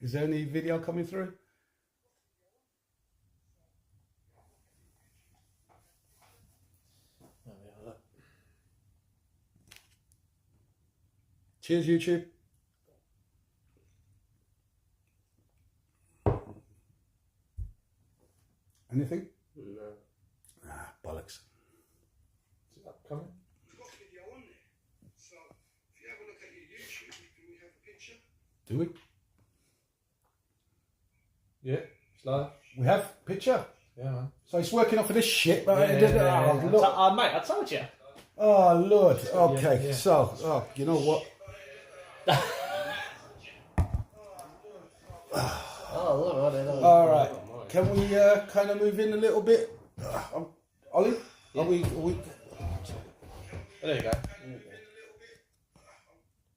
Is there any video coming through? Cheers, YouTube. Anything? No. Ah, bollocks. Is it upcoming? We've got video on there. So if you have a look at your YouTube, do we have a picture? Do we? Yeah, it's live. We have picture. Yeah, man. So it's working off of this shit, right? Yeah. Oh, look. Mate, I told you. Oh, Lord. Okay, Yeah. so, you know what? Oh, look. All right. Can we kind of move in a little bit? Ollie? Yeah. Are we... Oh, there you go.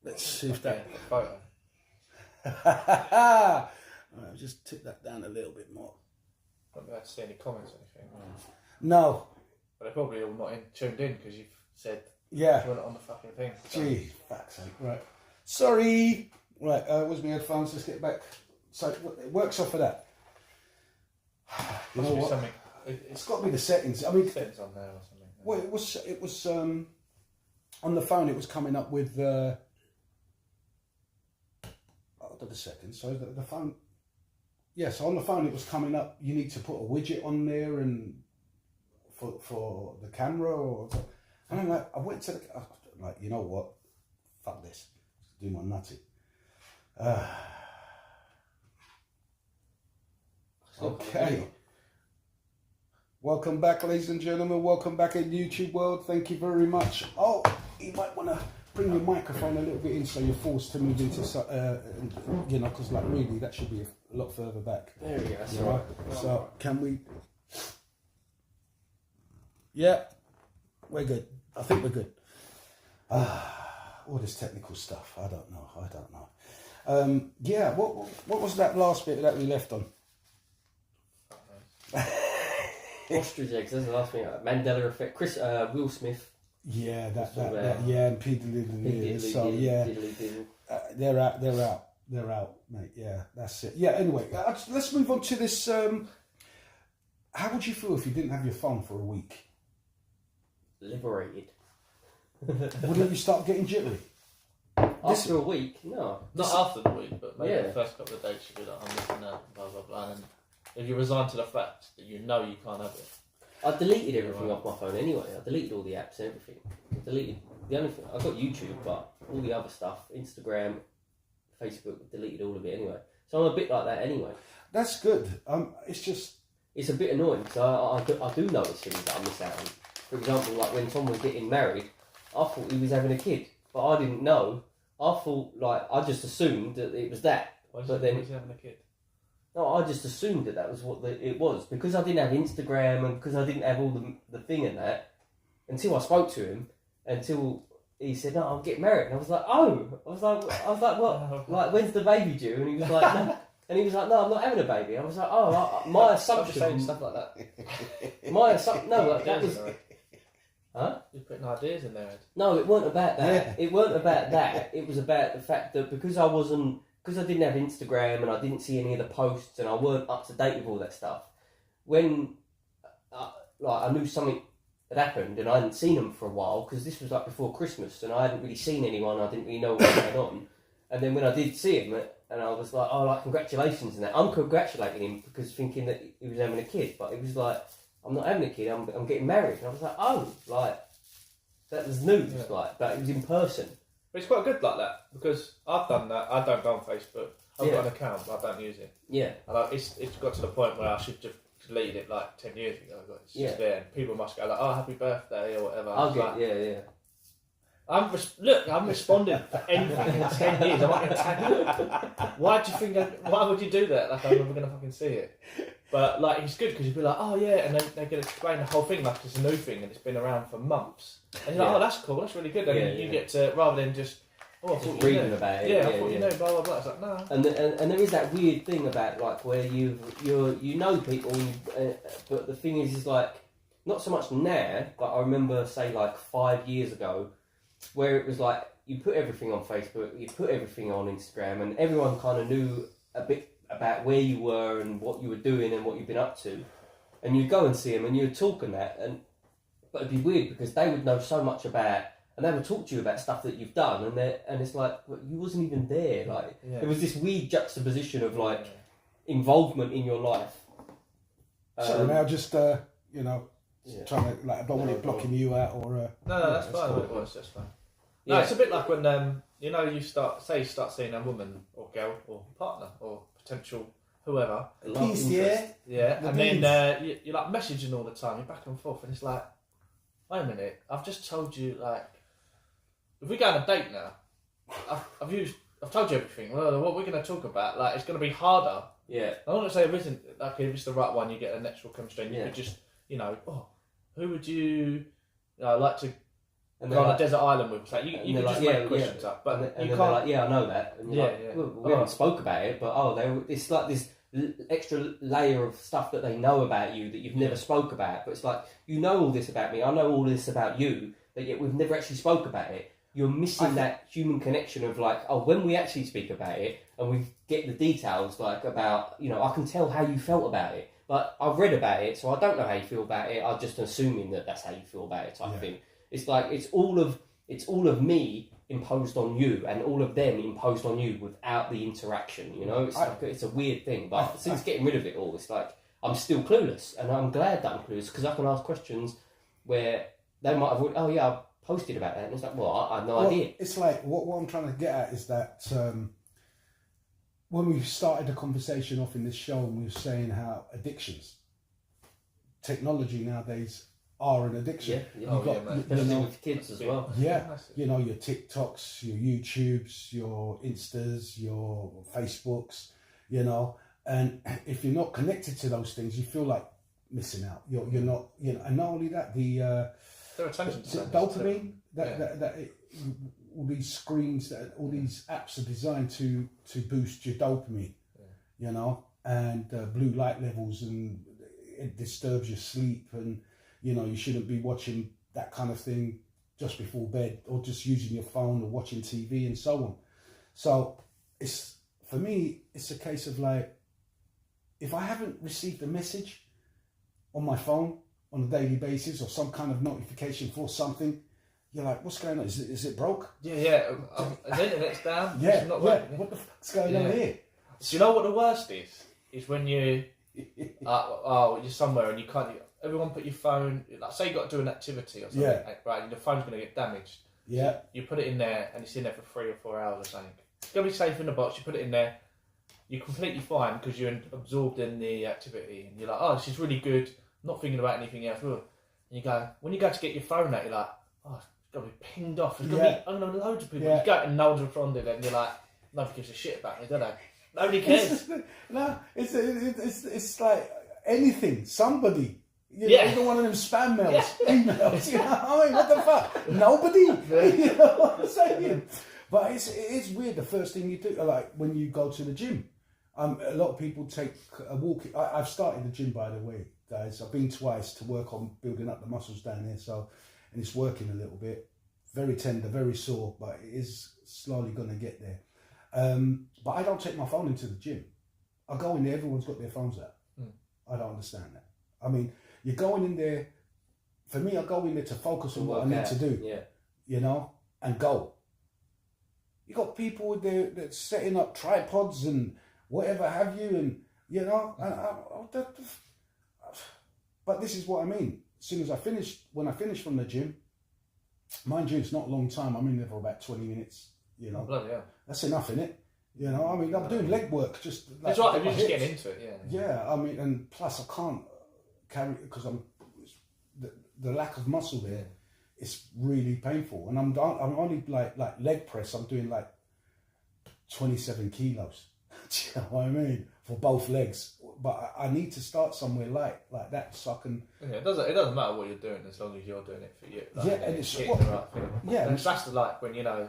Let's see if that... Photo. All right, just tip that down a little bit more. Not be able to see any comments or anything. No. But they're probably all not tuned in because you've said Yeah. you're not on the fucking thing. So. Gee, fuck's sake. Right. Sorry. Right, where's my headphones? Let's get back. So it works off of that. You Must know be what? something. It's got to be the settings. I mean, Settings on there or something. well, it was on the phone. It was coming up with. Hold on a second. So the phone. Yeah, so on the phone it was coming up. You need to put a widget on there and for the camera or. And I'm like, I went to the. I'm like, you know what? Fuck this. Do my nutty. Okay. Welcome back, ladies and gentlemen. Welcome back in YouTube world. Thank you very much. Oh, you might want to bring your microphone a little bit in so you're forced to move into, you know, because like really that should be a lot further back. There we go. That's You all know? right. So can we? Yeah, we're good. I think we're good. All this technical stuff. I don't know. Yeah. What was that last bit that we left on? Ostrich eggs. That's the last thing. Mandela effect. Will Smith. Yeah, that So, yeah, and Peter Diddley. So yeah, they're out, mate. Yeah, that's it. Yeah. Anyway, let's move on to this. How would you feel if you didn't have your phone for a week? Liberated. Wouldn't you start getting jittery? After a week, no. Not after the week, but maybe Yeah. the first couple of days you'd be like, I'm missing out, blah, blah, blah. And if you resign to the fact that you know you can't have it. I deleted everything off my phone anyway. I deleted all the apps and everything. I deleted the only thing. I got YouTube, but all the other stuff, Instagram, Facebook, deleted all of it anyway. So I'm a bit like that anyway. That's good. It's just It's a bit annoying because I do notice things that I miss out on. For example, like when Tom was getting married, I thought he was having a kid, but I didn't know. I thought, like, I just assumed that it was that. Why But then- is he having a kid? No, I just assumed that was what it was. Because I didn't have Instagram and because I didn't have all the thing and that, until I spoke to him, until he said, no, I'm getting married. And I was like, oh! I was like, what? Like, when's the baby due? And he was like, no. And he was like, no, I'm not having a baby. I was like, oh, my assumption... saying stuff like that. My assumption... No, like, that was... Huh? You're putting ideas in there, Ed. No, it weren't about that. Yeah. It weren't about that. It was about the fact that because I didn't have Instagram and I didn't see any of the posts and I weren't up to date with all that stuff. When I knew something had happened and I hadn't seen them for a while because this was like before Christmas and I hadn't really seen anyone. I didn't really know what was going on. And then when I did see him and I was like, oh, like congratulations and that. I'm congratulating him because thinking that he was having a kid, but it was like, I'm not having a kid. I'm getting married. And I was like, oh, like that was news, Yeah. like, but it was in person. But it's quite good like that because I've done that. I don't go on Facebook. I've got an account, but I don't use it. Yeah. And it's got to the point where I should just deleted it like 10 years ago. But it's just there, and people must go like, "Oh, happy birthday" or whatever. I'll It's get, like, yeah. I'm responding for anything in 10 years. I'm not going to tag you. Why would you do that? Like, I'm never going to fucking see it. But, like, it's good because you'd be like, oh, yeah, and then they're going to explain the whole thing like it's a new thing and it's been around for months. And you're like, Yeah. oh, that's cool, that's really good. And then you get to, rather than just, oh, I thought you reading knew. about it. Yeah, I thought you knew, blah, blah, blah. It's like, no. And there is that weird thing about like where you know people, but the thing is like not so much now. But I remember say like 5 years ago, where it was like you put everything on Facebook, you put everything on Instagram, and everyone kind of knew a bit about where you were and what you were doing and what you've been up to, and you go and see them and you'd talk and that, but it'd be weird because they would know so much about, and they would talk to you about stuff that you've done, and it's like, well, you wasn't even there. Like there was this weird juxtaposition of like involvement in your life. So now just trying to, like, I don't want it blocking you out or. No, that's fine. Cool. It was just fine. No, it's a bit like when you start seeing a woman or girl or partner or potential whoever. Peace, yeah. Yeah, and then you're like messaging all the time. You're back and forth, and it's like, wait a minute, I've just told you, like, if we go on a date now, I've told you everything. Well, what we're going to talk about, like, it's going to be harder. Yeah. I don't want to say it isn't, like, if it's the right one, you get a natural chemistry, and you could just, who would you like to go on a desert island with? Like, you can just make questions up, but and you then can't. Like, I know that. And you're well, we haven't spoke about it, but it's like this extra layer of stuff that they know about you that you've never spoke about. But it's like, you know all this about me, I know all this about you, but yet we've never actually spoke about it. You're missing that human connection of like, when we actually speak about it and we get the details, like about, I can tell how you felt about it. But I've read about it, so I don't know how you feel about it. I'm just assuming that that's how you feel about it, type thing. It's like it's all of me imposed on you, and all of them imposed on you without the interaction. It's a weird thing. But since getting rid of it all, it's like I'm still clueless, and I'm glad that I'm clueless because I can ask questions where they might have. Oh yeah, I posted about that, and it's like, well, I have no idea. It's like what I'm trying to get at is that. When we started the conversation off in this show, and we were saying how addictions, technology nowadays are an addiction. Especially with kids as well. Yeah, your TikToks, your YouTubes, your Instas, your Facebooks, and if you're not connected to those things, you feel like missing out. You're not, and not only that, the dopamine all these screens, all these apps are designed to boost your dopamine, and blue light levels, and it disturbs your sleep, and you shouldn't be watching that kind of thing just before bed, or just using your phone or watching TV and so on. So for me, it's a case of like, if I haven't received a message on my phone on a daily basis or some kind of notification for something, you're like, what's going on? Is it broke? Yeah. The internet's down. Yeah. It's not working. What the fuck's going on here? So you know what the worst is? Is when you're somewhere and you can't. Everyone put your phone. Like, say you got to do an activity or something, right? And the phone's going to get damaged. Yeah. So you put it in there and it's in there for 3 or 4 hours or something. It's going to be safe in the box. You put it in there. You're completely fine because you're absorbed in the activity, and you're like, oh, this is really good. I'm not thinking about anything else. And when you go to get your phone out, you're like, oh, it's got to be pinged off. There's going to be loads of people. You go and nobody from it, and you're like, nobody gives a shit about me, do they? Nobody cares. It's like anything, somebody. Even one of them spam mails, emails. I mean, what the fuck? Nobody. You know what I'm saying? But it's weird. The first thing you do, like when you go to the gym, a lot of people take a walk. I've started the gym, by the way, guys. I've been twice to work on building up the muscles down here. And it's working a little bit. Very tender, very sore, but it is slowly going to get there. But I don't take my phone into the gym. I go in there, everyone's got their phones out. I don't understand that. I mean, you're going in there, for me, I go in there to focus on what I need to do, and go. You got people there that's setting up tripods and whatever have you, and, but this is what I mean. As soon as when I finish from the gym, mind you, it's not a long time. I'm in there for about 20 minutes, Oh, bloody hell. That's enough, innit? I mean, I'm doing leg work, just like, that's right, you're just getting into it, Yeah, I mean, and plus I can't carry, because the lack of muscle there, it's really painful. And I'm only like leg press, I'm doing like 27 kilos. Do you know what I mean? For both legs. But I need to start somewhere like that so I can... Yeah, it doesn't matter what you're doing as long as you're doing it for you. Like, and it's the right thing. Yeah. And that's when,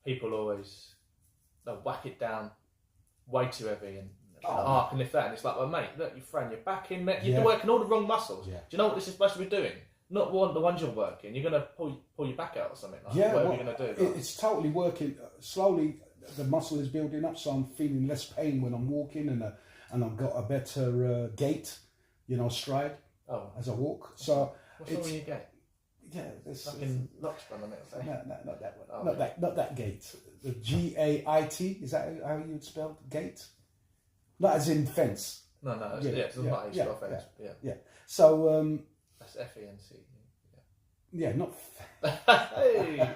people always, they'll whack it down way too heavy and I can lift that. And it's like, well, mate, look, you're throwing your back in there. You're working all the wrong muscles. Yeah. Do you know what this is supposed to be doing? Not the ones you're working. You're going to pull your back out or something. Like whatever you're going to do. It's totally working slowly. the muscle is building up, so I'm feeling less pain when I'm walking, and I've got a better gait, stride Oh, as I walk. So what's wrong with your gait? yeah, this Fucking Lockspan on it. I say. no, not that one, Oh, not okay. not that gait. The GAIT, is that how you'd spell gait? Not as in fence. No, it's, Yeah, it's not how you yeah, spell fence. Yeah. Yeah. So That's FENC. yeah, not. Hey!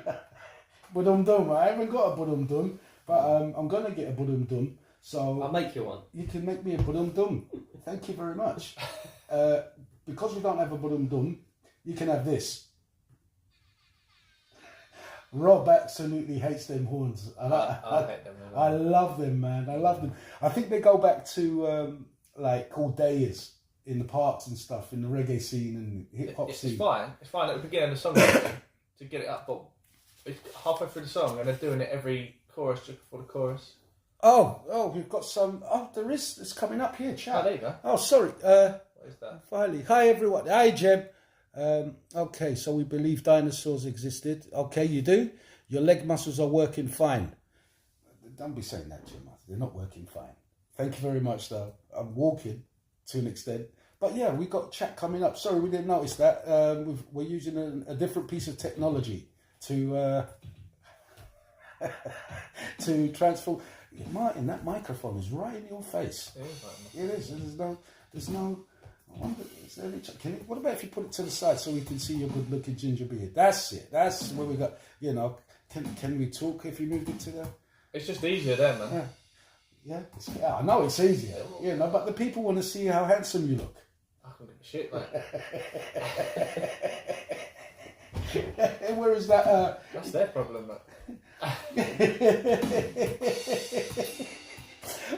Budum dum. I haven't got a budum dum, but I'm gonna get a budum dum. So I'll make you one. you can make me a budum dum. Thank you very much. Because we don't have a budum dum, you can have this. Rob absolutely hates them horns. I hate them. I love them, man. I love them. I think they go back to like Cordayas in the parks and stuff, in the reggae scene and hip hop scene. It's fine. It's fine at the beginning of the song to get it up, but it's halfway through the song and they're doing it every chorus just before the chorus. Oh, we've got some. Oh, there is. It's coming up here, Oh, chat. there you go. Oh, sorry. What is that? Finally. Hi, everyone. Hi, Jem. Okay, so we believe dinosaurs existed. Okay, you do? Your leg muscles are working fine. Don't be saying that, Jim. They're not working fine. Thank you very much, though. I'm walking to an extent. But yeah, we got chat coming up. Sorry, we didn't notice that. We're using a different piece of technology to to transform. Martin, that microphone is right in your face. It is. There's no. I wonder, is there any what about if you put it to the side so we can see your good-looking ginger beard? That's it. That's where we got. Can we talk if you moved it to the? It's just easier there, man. Yeah. Yeah, I know it's easier. But the people want to see how handsome you look. I can give a shit, mate. Where is that? That's their problem, mate.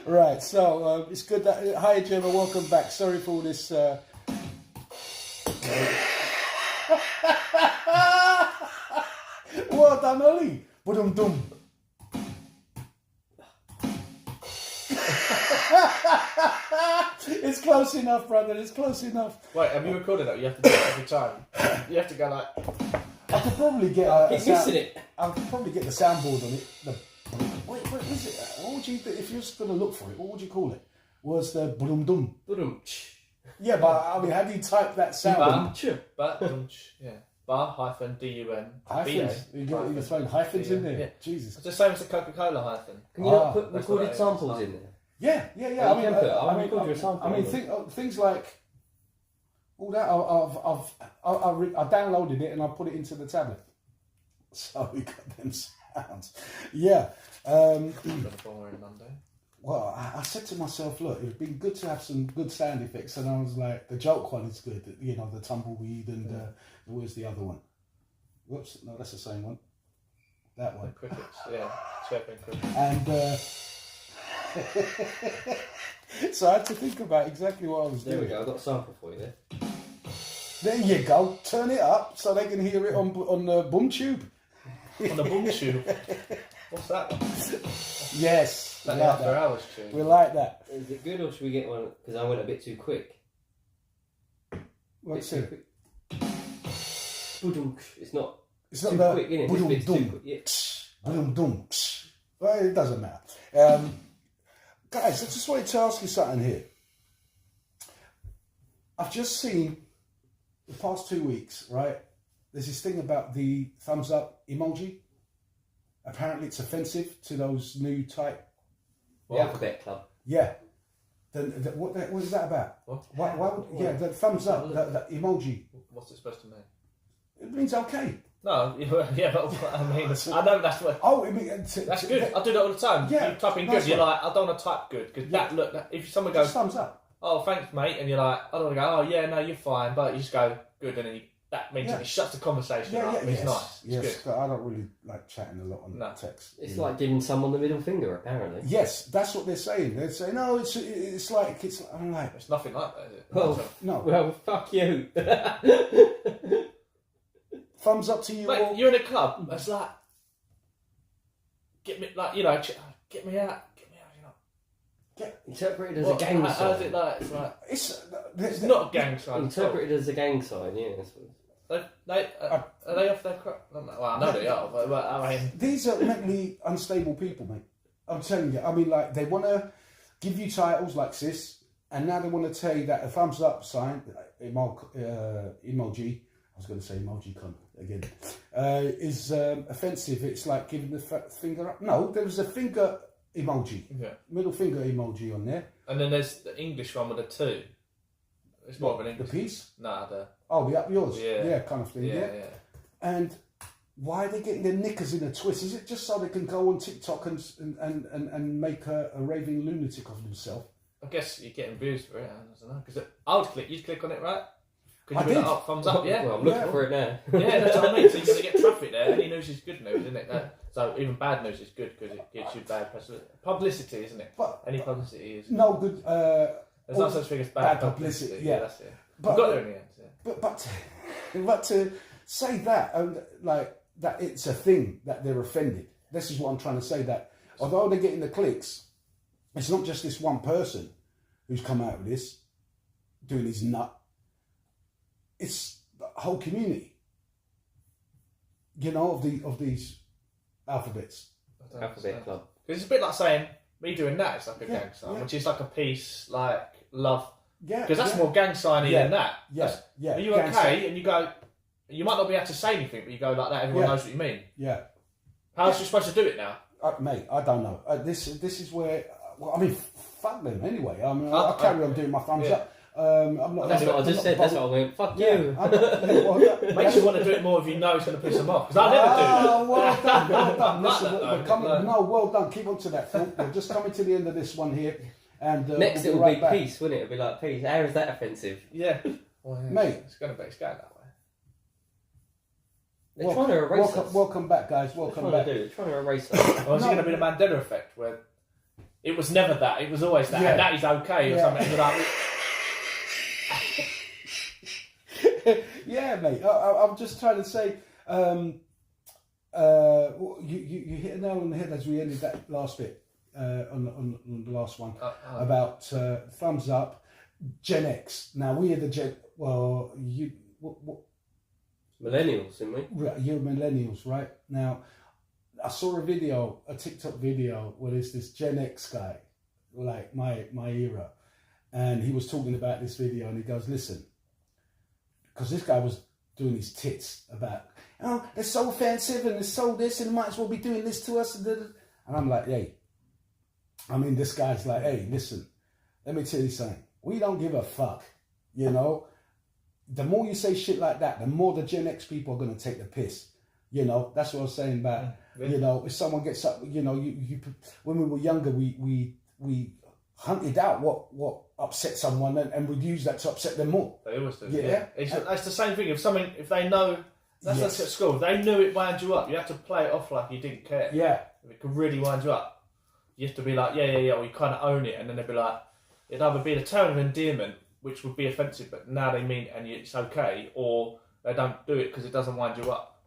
Right, so it's good that. Hi, Gemma, welcome back. Sorry for all this. Well done, Ollie. Budum dum. It's close enough, brother. It's close enough. Wait, have you recorded that? You have to do it every time. You have to go like. I could probably get a Keep missing it. I could probably get the soundboard on it. Wait, what is it? What would you do if you're just going to look for it? What would you call it? Was the budum dum? Yeah, but I mean, how do you type that sound? Yeah. Bar hyphen DUN. Hyphens. You're throwing hyphens in there. Yeah. Jesus. It's the same as the Coca-Cola hyphen. Can you not put that's recorded what it is. samples in there? Yeah. You can put it. I'll record your sample. I mean, things like all that. I downloaded it and I put it into the tablet, so we got them sounds. Yeah. Monday. Well, I said to myself, look, it'd been good to have some good sound effects, and I was like, the joke one is good. The tumbleweed and where's the other one? Whoops, no, that's the same one. That one. Crickets, yeah, chirping crickets. And so I had to think about exactly what I was There doing. we go. I've got a sample for you there. There you go. Turn it up so they can hear it on the boom tube. On the boom tube. What's that one? Yes. That we the like After that. Hours tune. We like that. Is it good or should we get one? Because I went a bit too quick. What's Bit too it? quick. It's not It's too not quick, the innit? This boom bit's too dum. quick. Yeah. Boom dum. Well, it doesn't matter. Guys, I just wanted to ask you something here. I've just seen the past 2 weeks, right? There's this thing about the thumbs up emoji. Apparently, it's offensive to those new type. The Alphabet Club. Yeah. What is that about? What? Why would, the thumbs up, that emoji. What's it supposed to mean? It means okay. No, yeah, but I mean, I know that's what. Oh, it means That's good. I do that all the time. Yeah, You type in nice good, you're one. like, I don't want to type good because if someone just goes, thumbs up. oh thanks mate, and you're like, I don't want to go, oh yeah, no, you're fine, but you just go good, and then that means Yeah. it shuts the conversation Yeah, up. yeah, It's yes, nice. It's yes. good. But I don't really like chatting a lot on No. text. It's you know. like giving someone the middle finger, apparently. Yes, that's what they're saying. They're saying, no, it's like I'm like, It's nothing like that, is it? Well, no, Well, fuck you. thumbs up to you all. Mate, you're in a club. It's like, get me, like get me out, you know. Interpreted as What- a gang how's sign. it like? It's like It's not a gang sign. Interpreted as a gang sign, yeah. Are they off their crap? Well, I know they are, but I mean, These are mentally unstable people, mate. I'm telling you. I mean, like they want to give you titles like this, and now they want to tell you that a thumbs up sign, emoji. I was going to say emoji con again. Is offensive. It's like giving the finger up. No, there was a finger emoji, middle finger emoji on there. And then there's the English one with a 2. It's more of an English. The piece? Nah, the up yours. Yeah, kind of thing. yeah. And why are they getting their knickers in a twist? Is it just so they can go on TikTok and make a raving lunatic of themselves? I guess you're getting views for it. I don't know because I would click. You'd click on it, right? I Could you did. Thumbs up, yeah. Well, I'm looking for it now. Yeah, that's what I mean. So you're going to get traffic there. Any news is good news, isn't it? So even bad news is good because it gives you bad publicity, isn't it? But any publicity is no good. There's no such thing as bad publicity. Yeah, that's it. But, we got there in the end. Yeah. But to say that and like that, it's a thing that they're offended. This is what I'm trying to say. That although they're getting the clicks, it's not just this one person who's come out with this doing his nut. It's the whole community, you know, of these alphabets. Alphabet Club. Because it's a bit like saying me doing that. It's like a gang sign, which is like a peace, like love. Yeah, because that's more gang signy than that. Yeah. Are you gang okay? sign. And you go, you might not be able to say anything, but you go like that. Everyone knows what you mean. Yeah. How's you supposed to do it now? Mate, I don't know. This is where. Well, I mean, fuck them anyway. I mean, I carry on doing my thumbs up. I'm not. That's what I just said. That's what I went. Fuck you. Makes you want to do it more if you know it's going to piss them off. Because I never do that. Oh, well done, well done. Listen, Like we're coming. No, well done. Keep on to that, Phil. We're just coming to the end of this one here, and next we'll it will right be back. peace, wouldn't it? It'll be like peace. How is that offensive? Yeah. Well, yeah. Mate. It's going that way. They're trying to erase us. Welcome back, guys. Welcome back. They're trying to erase us. Or is it going to be the Mandela effect where it was never that, it was always that, and that is okay or something like Yeah, mate. I'm just trying to say, you hit a nail on the head as we ended that last bit on the last one about thumbs up, Gen X. Now we are the Gen. Well, what Millennials, didn't we? you're millennials, right? Now, I saw a TikTok video where there's this Gen X guy, like my era, and he was talking about this video, and he goes, listen, because this guy was doing his tits about, oh, they're so offensive and they're so this and they might as well be doing this to us. And I'm like, hey, I mean, this guy's like, hey, listen, let me tell you something. We don't give a fuck, you know. The more you say shit like that, the more the Gen X people are going to take the piss. You know, that's what I was saying about, you know, if someone gets up, you know, you when we were younger, we hunted out what upset someone and would use that to upset them more. They always do. Yeah. That's the same thing. If they know, that's like at school, if they knew it wound you up, you have to play it off like you didn't care. Yeah. If it could really wind you up, you have to be like, yeah, or you kind of own it, and then they'd be like, it'd either be the term of endearment, which would be offensive, but now they mean and it's okay, or they don't do it because it doesn't wind you up.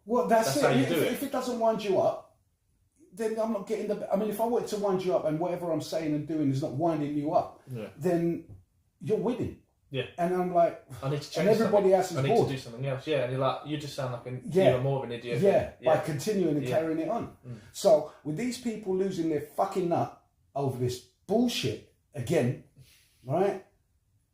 Well, that's it. How you do it. If it doesn't wind you up, then I'm not getting the. I mean, if I wanted to wind you up and whatever I'm saying and doing is not winding you up, then you're winning. Yeah. And I'm like, I need to change. and everybody else is I need bored. to do something else. Yeah, and you're like, you just sound like even more of an idiot. Yeah, by continuing and carrying it on. So with these people losing their fucking nut over this bullshit again, right?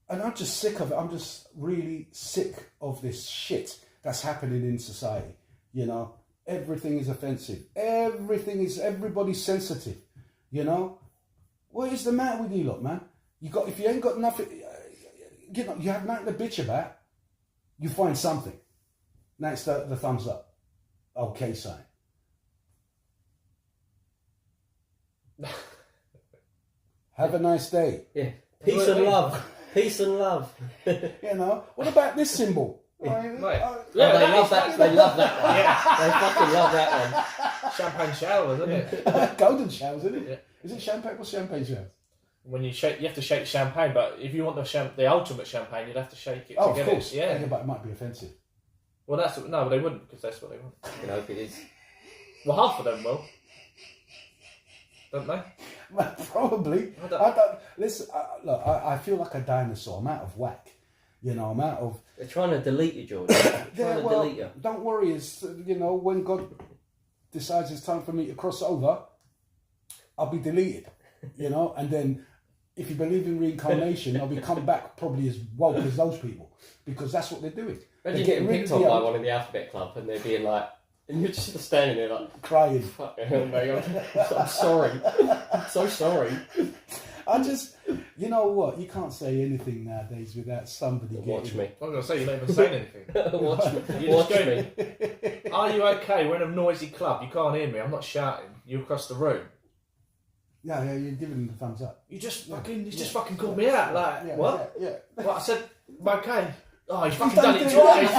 And I'm just sick of it. I'm just really sick of this shit that's happening in society. You know, everything is offensive. Everybody's sensitive. You know, what is the matter with you lot, man? If you ain't got nothing, you know, you have nothing to bitch about, you find something. Now it's the thumbs up. Okay sign. Have a nice day. Yeah. Peace and love. Peace and love. You know, what about this symbol? They love that. They love that one. Yeah. They fucking love that one. Champagne showers, isn't it? Golden showers, isn't it? Yeah. Is it champagne or champagne showers? When you shake, you have to shake champagne. But if you want the ultimate champagne, you'd have to shake it. Oh, to of get course. it. Yeah. But it might be offensive. Well, no, they wouldn't because that's what they want. I hope it is. Well, half of them will, don't they? Probably. I don't- I don't. Listen, look, I feel like a dinosaur. I'm out of whack. You know, I'm out of. They're trying to delete you, George. They're trying to delete you. Don't worry. It's, you know, when God decides it's time for me to cross over, I'll be deleted, you know, and then if you believe in reincarnation, I'll be come back probably as woke as those people, because that's what they're doing. Imagine getting picked on by one in the Alphabet Club and they're being like, and you're just standing there like, crying. fuck hell, mate, I'm sorry. I'm so sorry. I just, you know what? You can't say anything nowadays without somebody Watch getting... me. I'm going to say, you're not even saying anything. Watch me. You're Watch just me. going, are you okay? We're in a noisy club. You can't hear me. I'm not shouting. You're across the room. Yeah, you're giving them the thumbs up. You just fucking called me out. Like, Yeah, what? Yeah. What? I said, I'm okay. Oh, you fucking done done it it twice.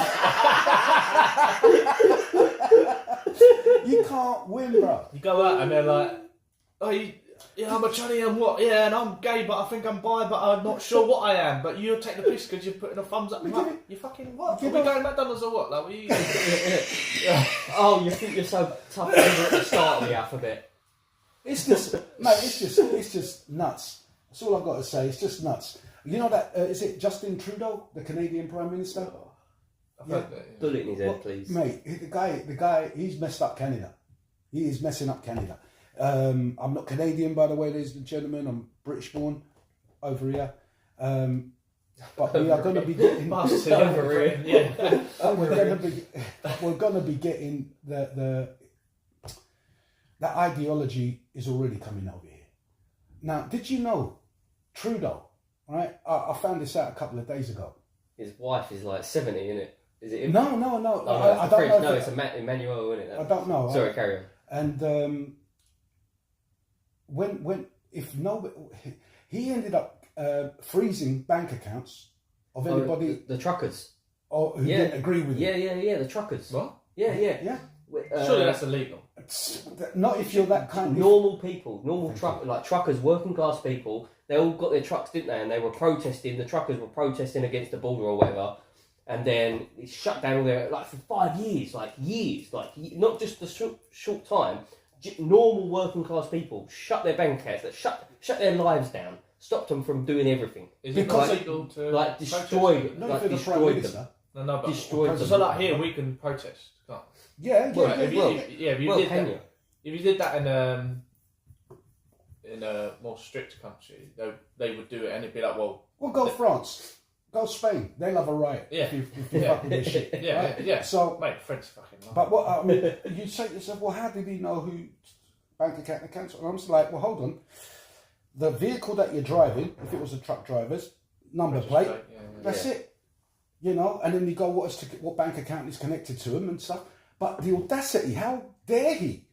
You can't win, bro. You go out and they're like, oh, yeah, I'm a Johnny and what? Yeah, and I'm gay, but I think I'm bi, but I'm not sure what I am. But you take the piss because you're putting a thumbs up. Like, you fucking what? Are we going to McDonald's or what? Like, what are you? Oh, you think you're so tough over at the start of the alphabet? It's just, mate. It's just nuts. That's all I've got to say. It's just nuts. You know that is it Justin Trudeau, the Canadian Prime Minister? I've heard that, yeah. Bullet in his head, please. Mate, the guy, he's messed up Canada. He is messing up Canada. I'm not Canadian, by the way, ladies and gentlemen. I'm British born over here. But we are going to be getting. Over here. Yeah. We're going to be getting that ideology is already coming over here. Now, did you know Trudeau? Right, I found this out a couple of days ago. His wife is like 70, isn't it? Is it him? No. Oh, no, I don't know. No, it's Emmanuel, isn't it? I don't know. Sorry, carry on. And he ended up freezing bank accounts of anybody The truckers. who didn't agree with him. Yeah, the truckers. What? Yeah. Yeah. Surely that's illegal. Not if you're that kind of Normal people, like truckers, working class people, they all got their trucks, didn't they? And they were protesting, the truckers were protesting against the border or whatever. And then it shut down all their, like for 5 years, not just a short time. Normal working class people shut their bank accounts, shut their lives down, stopped them from doing everything. Is it Because illegal to Destroyed, not if you're the Prime destroyed them. Minister. No, but destroyed so like here we can protest. Can't we? Yeah. If you did that in a more strict country, they would do it, and it'd be like, well, Go France, go Spain. They'll have a riot. Yeah. If you fuck with this shit. yeah, right? yeah. So, Mate, French fucking. Love. but what I mean, you say to yourself, well, how did he know who bank account to cancel? And I'm just like, well, hold on. The vehicle that you're driving, if it was a truck driver's number plate, that's it. You know, and then you go, what bank account is connected to him and stuff. But the audacity, how dare he?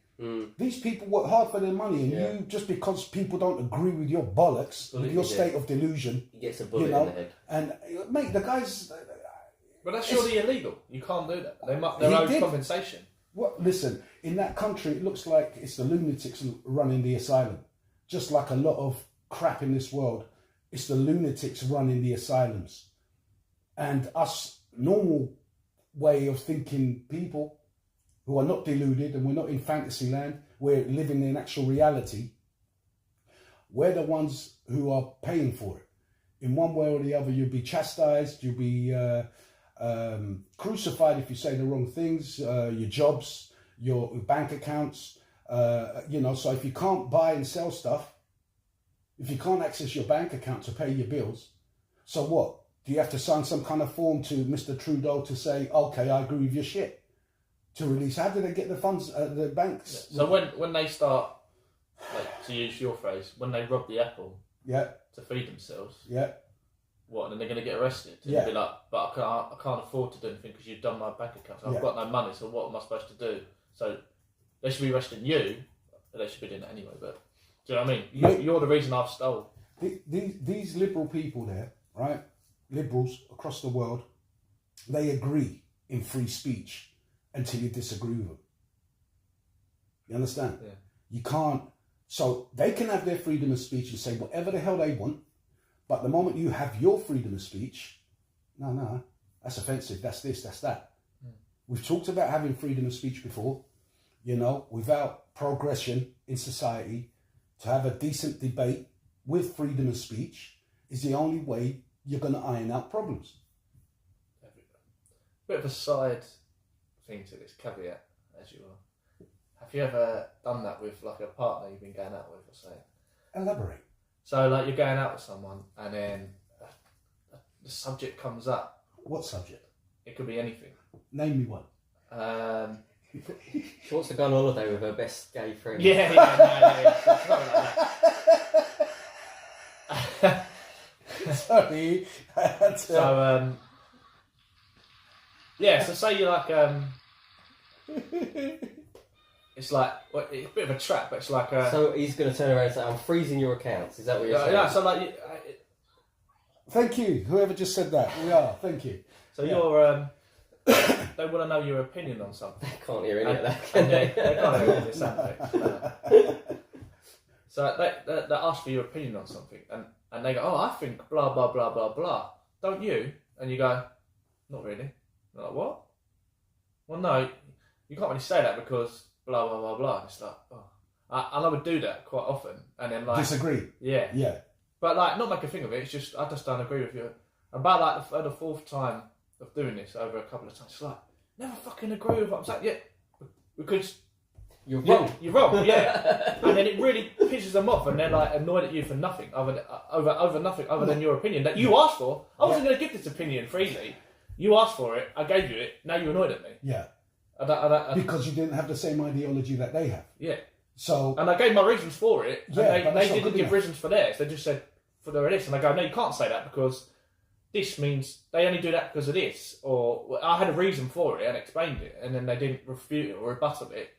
These people work hard for their money, and you, just because people don't agree with your bollocks, with your state of delusion, He gets a bullet in the head. And mate, the guys. But that's surely illegal. You can't do that. They must. Their own compensation. Listen, in that country, it looks like it's the lunatics running the asylum. Just like a lot of crap in this world, it's the lunatics running the asylums. And us normal way of thinking people who are not deluded, and we're not in fantasy land, we're living in actual reality, we're the ones who are paying for it. In one way or the other, you'll be chastised, you'll be crucified if you say the wrong things, your jobs, your bank accounts, so if you can't buy and sell stuff, if you can't access your bank account to pay your bills, so what? Do you have to sign some kind of form to Mr. Trudeau to say, okay, I agree with your shit? To release, how do they get the funds, the banks? So when they start, like, to use your phrase, when they rob the apple to feed themselves, what, and then they're going to get arrested? And they'll be like, but I can't afford to do anything because you've done my bank account, so I've got no money, so what am I supposed to do? So they should be arresting you, but they should be doing it anyway, but do you know what I mean? You're the reason I've stolen. These liberal people there, right? Liberals across the world, they agree in free speech until you disagree with them. You understand? Yeah. You can't. So they can have their freedom of speech and say whatever the hell they want, but the moment you have your freedom of speech, no, that's offensive. That's this, that's that. We've talked about having freedom of speech before. Without progression in society, to have a decent debate with freedom of speech is the only way you're going to iron out problems. Bit of a side thing to this caveat, as you are. Have you ever done that with like a partner you've been going out with or something? Elaborate. So like you're going out with someone and then the subject comes up. What subject? It could be anything. Name me one. She wants to go on holiday with her best gay friend. It's not like that. Sorry. So so say you're like it's like well, it's a bit of a trap, but it's like So he's going to turn around and say, "I'm freezing your accounts." Is that what you're saying? yeah. So like Thank you, whoever just said that. We are. Thank you. so you're they want to know your opinion on something. I can't hear any of that. And they can't hear this subject. So they ask for your opinion on something, and they go, "Oh, I think blah blah blah blah blah." Don't you? And you go, "Not really." They're like, what? Well, no, you can't really say that because blah blah blah blah. And it's like, oh, and I would do that quite often, and then like Disagree. yeah, Yeah. but like not make a thing of it. It's just I just don't agree with you. About like the fourth time of doing this over a couple of times, it's like never fucking agree with what I'm saying. Yeah, because You're wrong. you're wrong. Yeah, and then it really pisses them off, and they're like annoyed at you for nothing over nothing other than your opinion that you asked for. I wasn't going to give this opinion freely. You asked for it. I gave you it. Now you're annoyed at me. Yeah. Because Because you didn't have the same ideology that they have. yeah, So and I gave my reasons for it. And Yeah, but they that's not didn't good give enough. reasons for theirs. They just said for their this, and I go, no, you can't say that because this means they only do that because of this, or well, I had a reason for it and explained it, and then they didn't refute it or rebuttal it,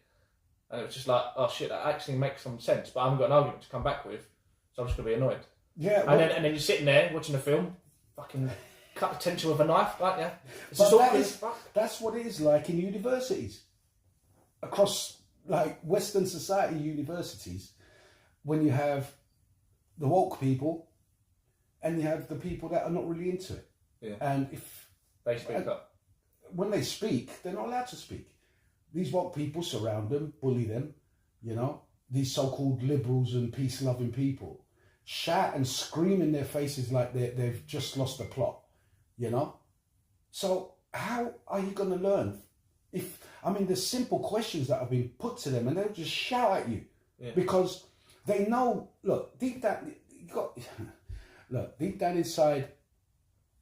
and it was just like, oh shit, that actually makes some sense, but I haven't got an argument to come back with, so I'm just gonna be annoyed. yeah, And then you're sitting there watching a film, fucking cut the tension with a knife, aren't you? It's But just that awkward is- as fuck. that's what it is like in universities. Across like Western society universities, when you have the woke people and you have the people that are not really into it. Yeah. And if They speak up. when they speak, they're not allowed to speak. These woke people surround them, bully them, you know. These so-called liberals and peace-loving people shout and scream in their faces like they've just lost the plot, you know. So how are you going to learn? There's simple questions that have been put to them and they'll just shout at you because they know, look, deep down inside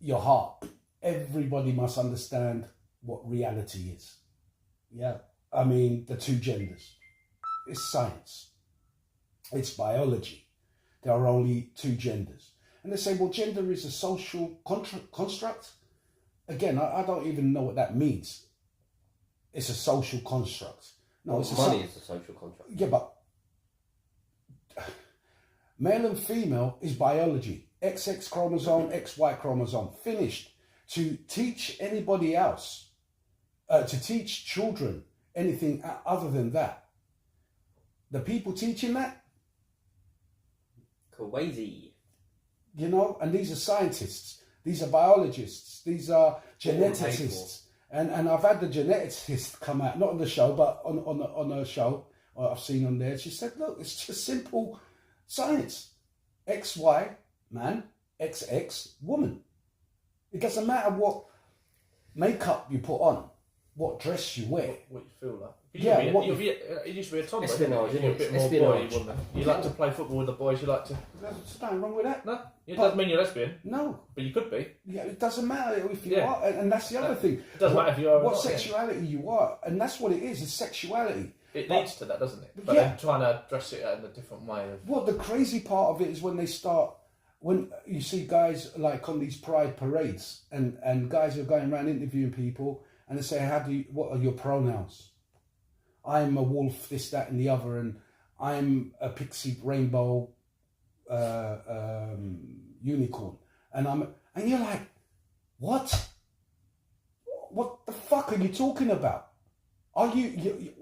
your heart, everybody must understand what reality is. Yeah. The two genders. It's science. It's biology. There are only two genders. And they say, well, gender is a social construct. Again, I don't even know what that means. It's a social construct. No, it's Money is a social contract. Yeah, but male and female is biology. XX chromosome, XY chromosome. Finished. To teach anybody else, to teach children anything other than that, the people teaching that, Crazy. you know, and these are scientists, these are biologists, these are geneticists. And I've had the geneticist come out, not on the show, but on a show I've seen on there. She said, look, it's just simple science. XY, man, XX, woman. It doesn't matter what makeup you put on, what dress you wear. What you feel like. Yeah, It used to be a tomboy. Espionage, You're a bit more espionage. boy woman. You like to play football with the boys. You like to. There's nothing wrong with that. No, it doesn't mean you're lesbian, No. but you could be. Yeah, it doesn't matter if you Yeah. are, and that's the other thing. It doesn't matter if you are or what not, yeah. sexuality you are, and that's what it is. It's sexuality. It But- leads to that, doesn't it? But Yeah. then trying to dress it in a different way. Well, the crazy part of it is when when you see guys like on these pride parades, and guys are going around interviewing people, and they say, what are your pronouns? I'm a wolf, this, that, and the other, and I'm a pixie rainbow unicorn, and you're like, what? What the fuck are you talking about? Are you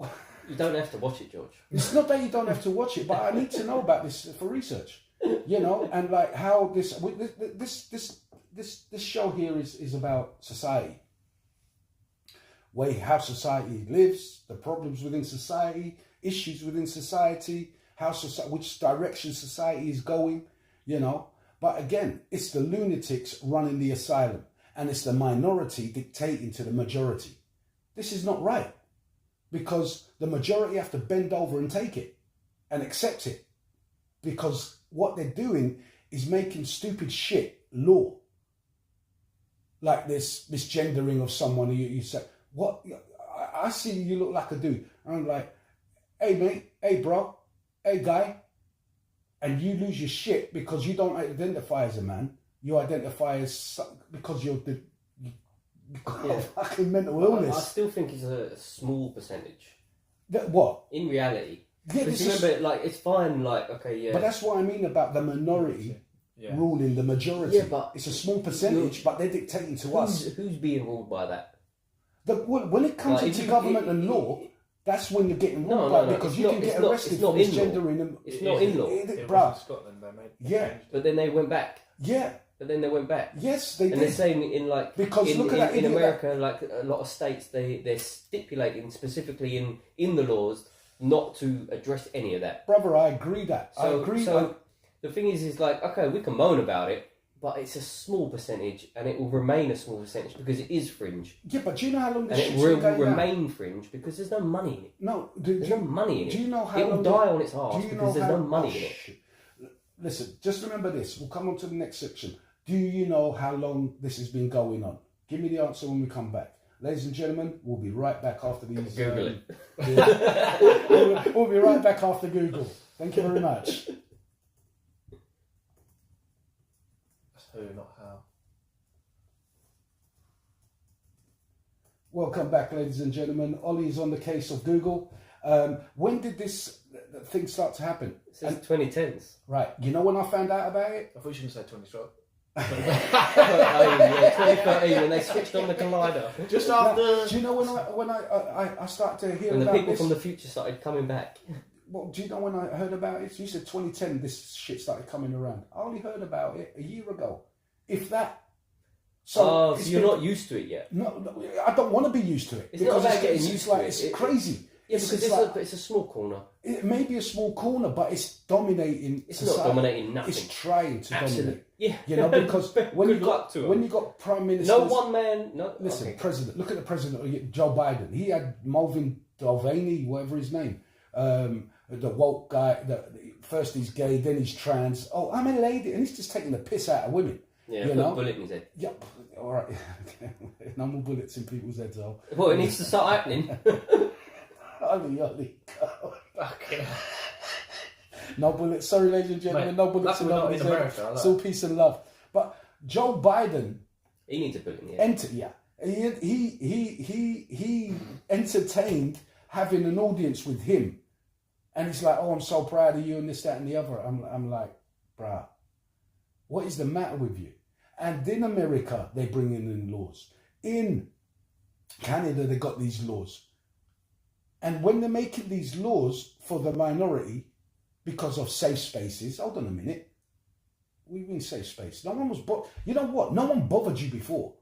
You don't have to watch it, George. It's not that you don't have to watch it, but I need to know about this for research, you know, and like how this show here is about society, how society lives, the problems within society, issues within society, which direction society is going, you know. But again, it's the lunatics running the asylum, and it's the minority dictating to the majority. This is not right. because the majority have to bend over and take it and accept it, because what they're doing is making stupid shit law. Like this misgendering of someone, you say, what? I see you look like a dude. I'm like, hey mate, hey bro, hey guy, and you lose your shit because you don't identify as a man. You identify as because you've got a fucking mental illness. I still think it's a small percentage. What? In reality. Yeah, Because remember, like, it's fine, like, okay, yeah. But that's what I mean about the minority ruling the majority. Yeah, but it's a small percentage, but they're dictating to us. Who's being ruled by that? When it comes Like, into government and law, that's when you're getting ruled by, because you can get arrested for misgendering them. It's not in law. It Bruh. was in Scotland, they made Yeah. But then they went back. Yeah. But then they went back. Yes, they And did. they're saying in like Because look at that in idiot America, like a lot of states, they're stipulating specifically in the laws not to address any of that. Brother, I agree that. I agree. So the thing is like, okay, we can moan about it, but it's a small percentage, and it will remain a small percentage because it is fringe, yeah, but do you know how long this and it shit's will been going down? remain fringe because there's no money in it. No, There's no money in it. Do you know how it will long die on its arse do you because know there's how, no money oh, in it. shit. Listen, just remember this. We'll come on to the next section. Do you know how long this has been going on? Give me the answer when we come back. Ladies and gentlemen, we'll be right back after these. Google it. We'll be right back after Google. Thank you very much. That's who, not how. Welcome back, ladies and gentlemen. Ollie's on the case of Google. When did this thing start to happen? It says 2010s. Right. You know when I found out about it? I thought you were going to say 2012. Oh, yeah, 2013 when they switched on the collider. Just Now, after. do you know when I started to hear When the about people this? from the future started coming back. Well, do you know when I heard about it? You said 2010, this shit started coming around. I only heard about it a year ago, if that. So it's you're been- not used to it yet. No, I don't want to be used to it. It's not about getting it's used like, to it. it's It- crazy. Yeah, because it's a small corner. It may be a small corner, but it's dominating. It's society. not dominating nothing. It's trying to dominate. Yeah. You know, because when Good you luck got to 'em. when you got prime ministers, No one man. No. listen, okay. president. Look at the president, Joe Biden. He had Mulvin Mulvaney, whatever his name, the woke guy. First he's gay, then he's trans. Oh, I'm a lady, and he's just taking the piss out of women. Yeah, you put know? a bullet in his head. Yeah, all right. No more bullets in people's heads, though. Well, it needs to start happening. Ollie. Fucking No bullets. Sorry, ladies and gentlemen, Mate, no bullets luckily in we're not nobody's in head. America, I like It's all peace and love. But Joe Biden He needs a bullet in the head. he entertained having an audience with him, and he's like, "Oh, I'm so proud of you," and this, that, and the other. I'm like, bruh, what is the matter with you? And in America, they bring in laws. In Canada, they got these laws. And when they're making these laws for the minority because of safe spaces, hold on a minute. What do you mean safe space? No one was, you know what? No one bothered you before.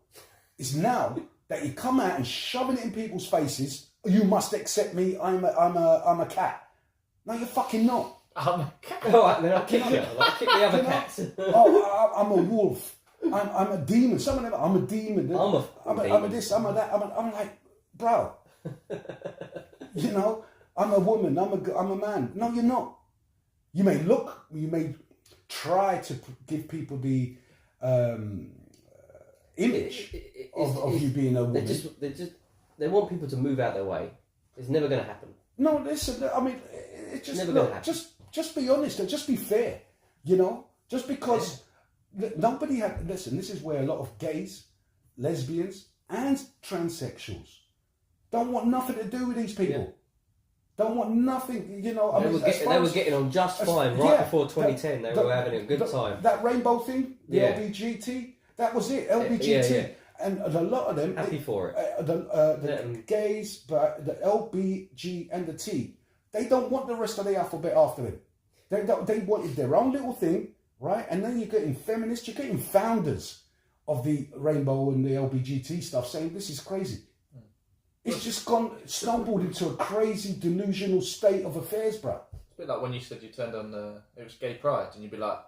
It's now that you come out and shoving it in people's faces. You must accept me. I'm a cat. No, you're fucking not. All right, then I'll kick you. I'll kick the other You know? cats. Oh, I'm a wolf. I'm a demon. Some of them, I'm a demon. I'm a demon. this. I'm a that. I'm like, bro. You know, I'm a woman. I'm a man. No, you're not. You may look. You may try to give people the image of you being a woman. They want people to move out their way. It's never going to happen. No, listen. I mean, it's just Never gonna happen. just be honest and just be fair. You know, just because nobody had. Listen, this is where a lot of gays, lesbians, and transsexuals don't want nothing to do with these people. Yeah. Don't want nothing. You know, I They mean, were getting on just fine right before 2010. They were having a good time. That rainbow thing, the Yeah. LBGT, that was it. LBGT, Yeah. and a lot of them Happy for it. the gays, but the LBG and the T, they don't want the rest of the alphabet after them. They wanted their own little thing, right? And then you're getting feminists, you're getting founders of the rainbow and the LBGT stuff saying this is crazy. It's just stumbled into a crazy delusional state of affairs, bro. It's a bit like when you said you turned on it was gay pride, and you'd be like,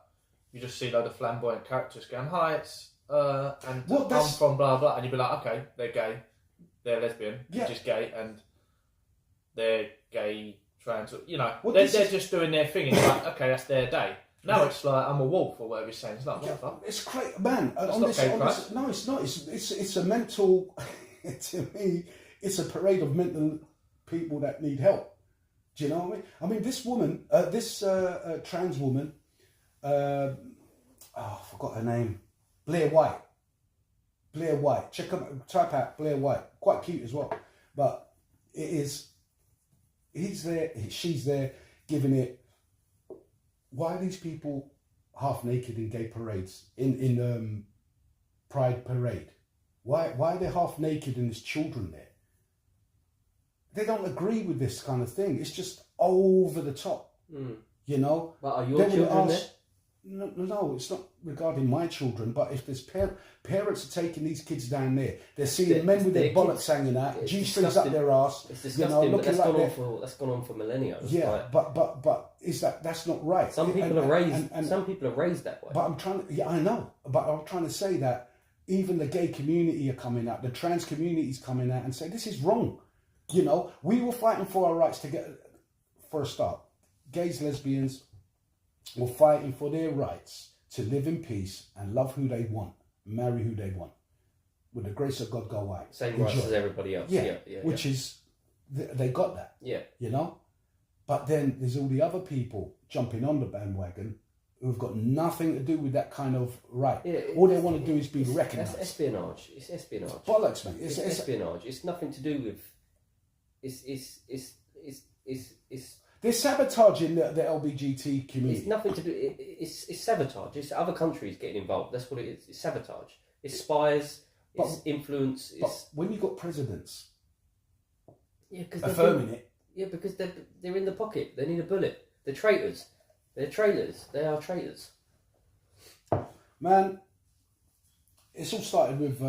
you just see a load of flamboyant characters going, "Hi, it's and Well, I'm from blah blah," and you'd be like, "Okay, they're gay, they're lesbian, Yeah. which is gay," and they're gay, trans, you know, Well, they're this is- just doing their thing. It's like, okay, that's their day. Now it's like, I'm a wolf or whatever he's saying. It's like, what the fuck? It's crazy, man. not gay pride. No, it's not. It's a mental. To me, it's a parade of mental people that need help. Do you know what I mean? I mean, this woman, this trans woman, I forgot her name, Blair White. Blair White. Type out Blair White. Quite cute as well, but it is. He's there. She's there, giving it. Why are these people half naked in gay parades in Pride parade? Why are they half naked and there's children there? They don't agree with this kind of thing. It's just over the top, you know. But are your They would children there? ask- No, it's not regarding my children. But if there's parents are taking these kids down there, they're seeing They're- men with their they're bollocks kids. hanging out, It's G-strings up disgusting. their ass. It's You disgusting, know, but looking that's like gone on they're- that's gone on for millennia. It's Yeah, like, but is that's not right? some people And- are raised. and- some people are raised that way. But I'm trying. Yeah, I know. But I'm trying to say that even the gay community are coming out, the trans community is coming out and say this is wrong. You know, we were fighting for our rights to get. For a start, gays, lesbians were fighting for their rights to live in peace and love who they want, marry who they want, with the grace of God go out. Same rights as everybody else. Yeah, Yeah. which is they got that. Yeah. You know, but then there's all the other people jumping on the bandwagon who've got nothing to do with that kind of right. Yeah, All they want to do is be That's recognised. espionage. It's espionage. Bollocks, mate. It's espionage. It's nothing to do with. It's They're sabotaging the LBGT community. It's nothing to do. It's sabotage. It's other countries getting involved. That's what it is. It's sabotage. It's spies. It's influence. But It's when you've got presidents because affirming it, because they're in the pocket. They need a bullet. They're traitors. They're traitors. They are traitors. man, it's all started with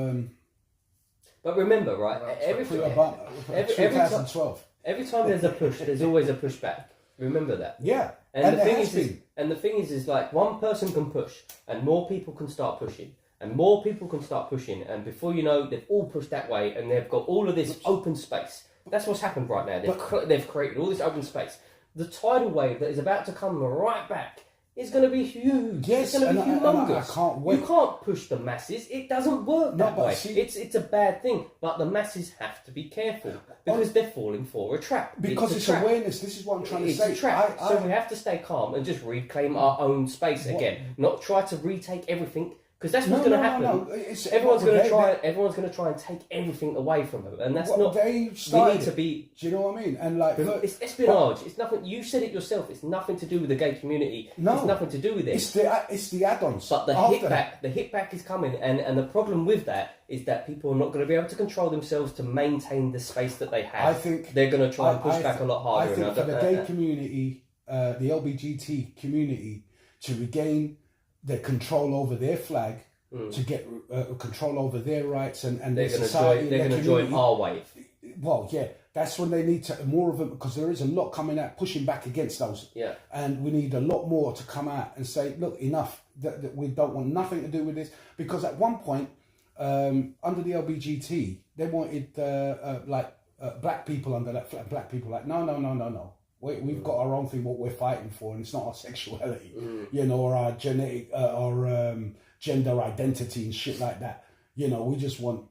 But remember, right? Every 2012. every time there's a push, there's always a pushback. Remember that. Yeah, And the there thing has is, been. and the thing is like one person can push, and more people can start pushing, and more people can start pushing, and before you know, they've all pushed that way, and they've got all of this open space. That's what's happened right now. They've created all this open space. The tidal wave that is about to come right back is going to be huge. Yes, it's going to be and humongous. I can't wait. You can't push the masses. It doesn't work No, that but way. see- It's a bad thing. But the masses have to be careful because they're falling for a trap. Because it's trap. awareness. This is what I'm trying It's to say. a trap. So we have to stay calm and just reclaim our own space again. Not try to retake everything because that's what's going to happen. No. Everyone's going to try. Everyone's going to try and take everything away from them, and that's not. They We started. need to be. Do you know what I mean? And like, It's espionage. It's nothing. You said it yourself. It's nothing to do with the gay community. No. It's nothing to do with it. it's the add-ons. But the after hit back, the hit back is coming, and the problem with that is that people are not going to be able to control themselves to maintain the space that they have. I think they're going to try and push back a lot harder. I think and for the gay community, the LBGT community, to regain their control over their flag, to get control over their rights and they're their going to society, join. They're and their going to join community. our wave. Well, yeah, that's when they need to more of them because there is a lot coming out pushing back against those. Yeah. And we need a lot more to come out and say, look, enough. That we don't want nothing to do with this because at one point, under the LBGT, they wanted black people under that flag. Black people like no. We've got our own thing, what we're fighting for, and it's not our sexuality, you know, or our genetic, or gender identity and shit like that. You know, we just want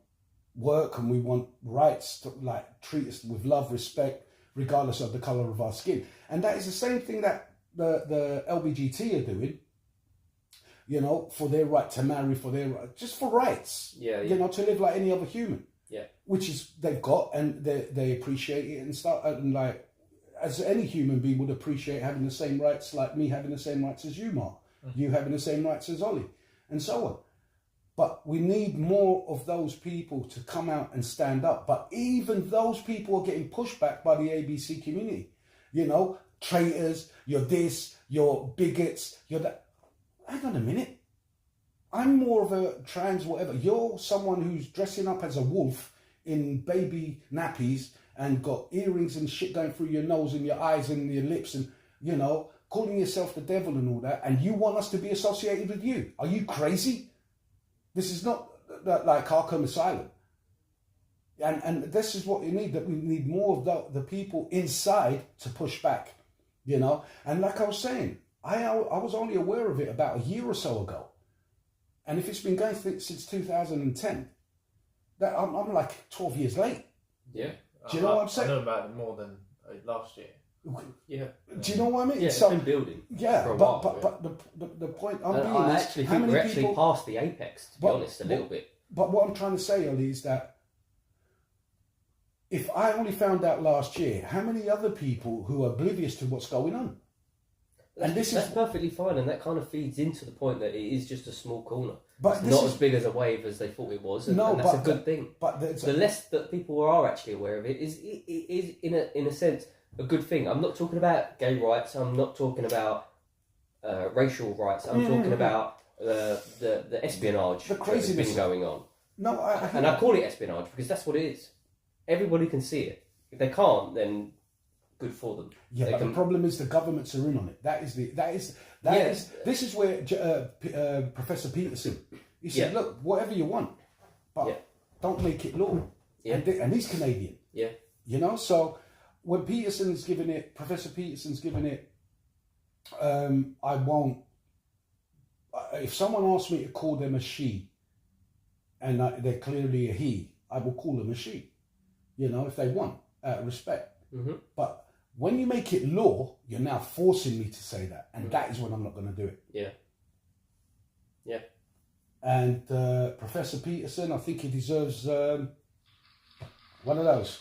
work and we want rights to like treat us with love, respect, regardless of the color of our skin. And that is the same thing that the LBGT are doing. You know, for their right to marry, for their right, just for rights. Yeah. You know, to live like any other human. Yeah. Which is they've got, and they appreciate it and stuff, and like as any human being would appreciate having the same rights, like me having the same rights as you, Mark, you having the same rights as Ollie, and so on. But we need more of those people to come out and stand up. But even those people are getting pushed back by the ABC community. You know, traitors, you're this, you're bigots, you're that. Hang on a minute. I'm more of a trans whatever. You're someone who's dressing up as a wolf in baby nappies and got earrings and shit going through your nose and your eyes and your lips and, you know, calling yourself the devil and all that. And you want us to be associated with you. Are you crazy? This is not like Arkham Asylum. And this is what we need, that we need more of the people inside to push back, you know. And like I was saying, I was only aware of it about a year or so ago. And if it's been going since 2010, that I'm like 12 years late. Yeah. Do you know what I'm saying? I know about it more than last year. Yeah. Do you know what I mean? Yeah, it's been building. Yeah, for a but while, the point I'm And being I is actually how think many we're actually people. past the apex, to be honest, a little bit. But what I'm trying to say, Ollie, is that if I only found out last year, how many other people who are oblivious to what's going on? That's perfectly fine, and that kind of feeds into the point that it is just a small corner. But It's this not is- as big as a wave as they thought it was, and, No, and that's but a good thing. But there's The less that people are actually aware of it is in a sense a good thing. I'm not talking about gay rights. I'm not talking about racial rights. I'm talking about the espionage The that has craziness. been going on. no, And I call it espionage because that's what it is. Everybody can see it. If they can't, then good for them. yeah. They But can- the problem is the governments are in on it. This is where Professor Peterson. He said, Yeah. look, whatever you want, but Yeah. don't make it law. Yeah. And he's Canadian. Yeah. You know, so when Professor Peterson's giving it, I won't. If someone asks me to call them a she, and they're clearly a he, I will call them a she. You know, if they want, out of respect. Mm-hmm. But when you make it law, you're now forcing me to say that, and that is when I'm not going to do it. Yeah. Yeah. And Professor Peterson, I think he deserves one of those.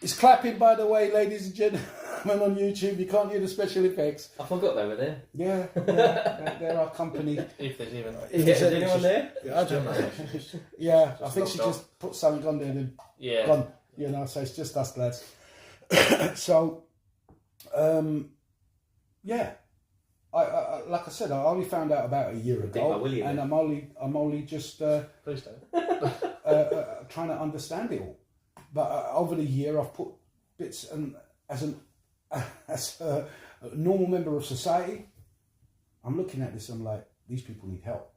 It's clapping, by the way, ladies and gentlemen, on YouTube. You can't hear the special effects. I forgot they were there. Yeah, they're our company. If there's even. Is there anyone there? I don't know. Yeah, I think she locked just put something on there and Yeah. gone. You know, so it's just us lads. So, yeah. I like I said, I only found out about a year Think I ago, will, you and know. I'm only just Please don't. trying to understand it all. But over the year, I've put bits, and as a normal member of society, I'm looking at this. I'm like, these people need help.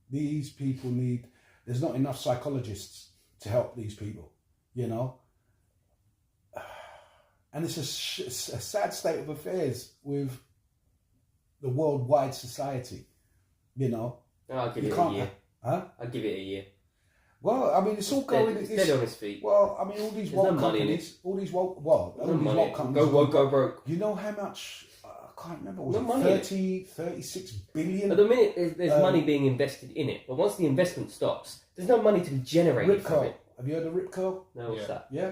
These people need. There's not enough psychologists to help these people. You know. And it's a sad state of affairs with the worldwide society, you know. I'll give You it a can't- year. Huh? I'll give it a year. Well, I mean, it's all going. It's dead on his feet. Well, I mean, all these There's woke no money in companies, all these woke, all No these money. woke companies. Go woke, go broke. You know how much? I can't remember. Was No it money in it. 36 billion? At the minute, there's money being invested in it, but once the investment stops, there's no money to be generated from Rip Curl. it. Have you heard of Rip Curl? No, what's Yeah. that? Yeah.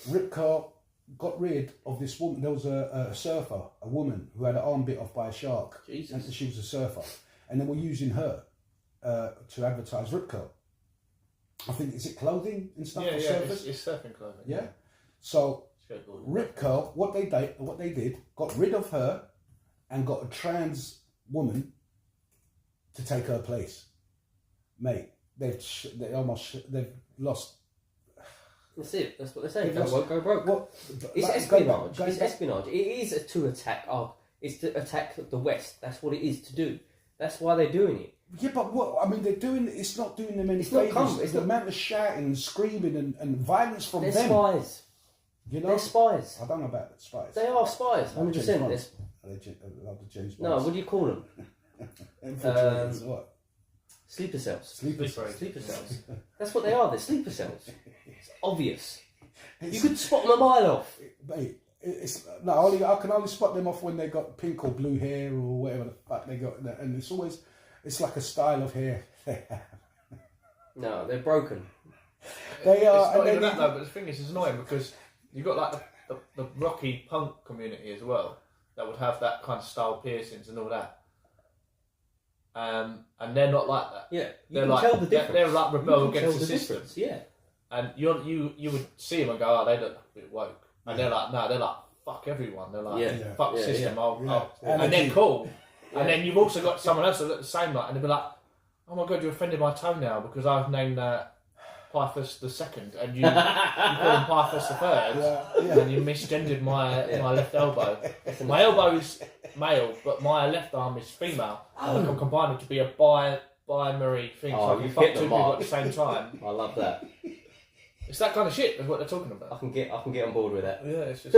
Rip Curl got rid of this woman. There was a surfer, a woman who had her arm bit off by a shark. Jesus. And she was a surfer. And they were using her to advertise Rip Curl. I think, is it clothing and stuff Yeah, for yeah. surfers? It's surfing clothing. Yeah. So Skateboarding. Rip Curl, what they did, got rid of her and got a trans woman to take her place. Mate, they've lost. That's it. That's what they're saying. They've Go lost- woke, go broke. What? It's like, espionage. going It's back- espionage. It is to attack. It's to attack the West. That's what it is to do. That's why they're doing it. Yeah, but what? I mean, they're doing. It's not doing them any It's not favors. come- it's the not- amount of shouting and screaming and violence from They're them. spies. You know, They're spies. I don't know about the spies. They are spies. 100%. James There's- Bond. The James No, Bonds. what do you call them? Infiltrators, what? Sleeper cells. Sleeper Sleeper cells. Sleeper cells. That's what they are. They're sleeper cells. It's obvious. You It's- could spot them a mile off. Mate, I can only spot them off when they got pink or blue hair or whatever the fuck they got, and it's like a style of hair they have. No, they're broken. They are, It's not and even they that though, but the thing is, it's annoying because you've got like the rocky punk community as well that would have that kind of style piercings and all that. And they're not like that. Yeah, you They're can like tell the difference. they're like You rebel can tell against the system. difference, yeah. And you would see them and go, oh, they look a bit woke. And they're like, no, they're like, fuck everyone. They're like, Yeah. fuck the Yeah, system. yeah. I'll, Yeah. I'll. And And they're they- cool. Yeah. And then you've also got someone else that look the same, like, and they'll be like, oh my god, you offended my toenail because I've named that Pythus the second, and you call him Pythus the third, Yeah. and you misgendered my left elbow. My elbow is male, but my left arm is female. And I can combine it to be a binary thing, Oh, so I can you've fuck hit two the people mark. at the same time. I love that. It's that kind of shit. That's what they're talking I about. can get on board with that. Yeah, it's just.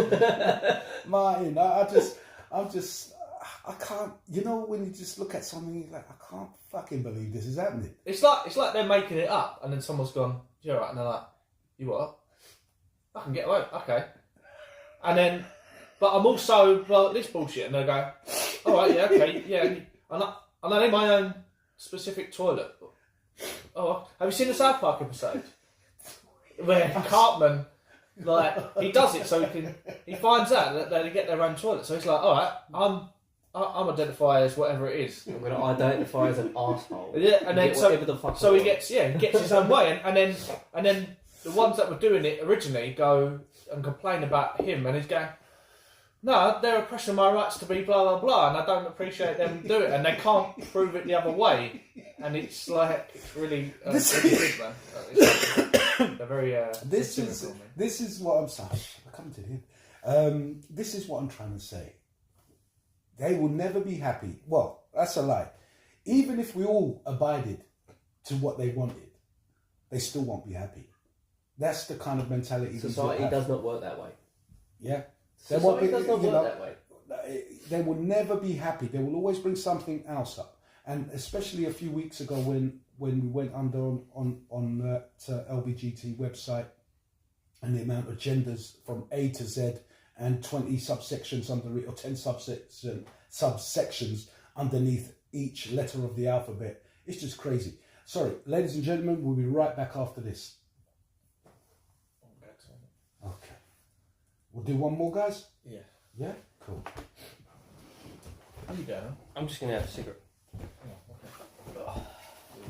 Martin, I can't. You know, when you just look at something, you're like, I can't fucking believe this is happening. It's like they're making it up, and then someone's gone, "You're right," and they're like, "You what? I can get away, okay." And then, but I'm also like this bullshit, and they go, "All right, yeah, okay, yeah," and I need my own specific toilet. Oh, have you seen the South Park episode where Cartman, like, he does it so he finds out that they get their own toilet, so he's like, "All right, I'm identify as whatever it is." I'm going to identify as an arsehole. Yeah, and then Get whatever the fuck so I he want. gets his own way, and then the ones that were doing it originally go and complain about him, and he's going, "No, they're oppressing my rights to be blah blah blah, and I don't appreciate them do it, and they can't prove it the other way." And it's like it's really, really good, man. They're very. This cynical, man. is what I'm saying. I come to him. This is what I'm trying to say. They will never be happy. Well, that's a lie. Even if we all abided to what they wanted, they still won't be happy. That's the kind of mentality. Society does not work that way. Yeah. Society does not work that way. They will never be happy. They will always bring something else up. And especially a few weeks ago when we went under on that LBGT website, and the amount of genders from A to Z and 20 subsections under it, or 10 subsections underneath each letter of the alphabet. It's just crazy. Sorry, ladies and gentlemen, we'll be right back after this. Okay. We'll do one more, guys? Yeah. Yeah? Cool. How you going? I'm just going to have a cigarette.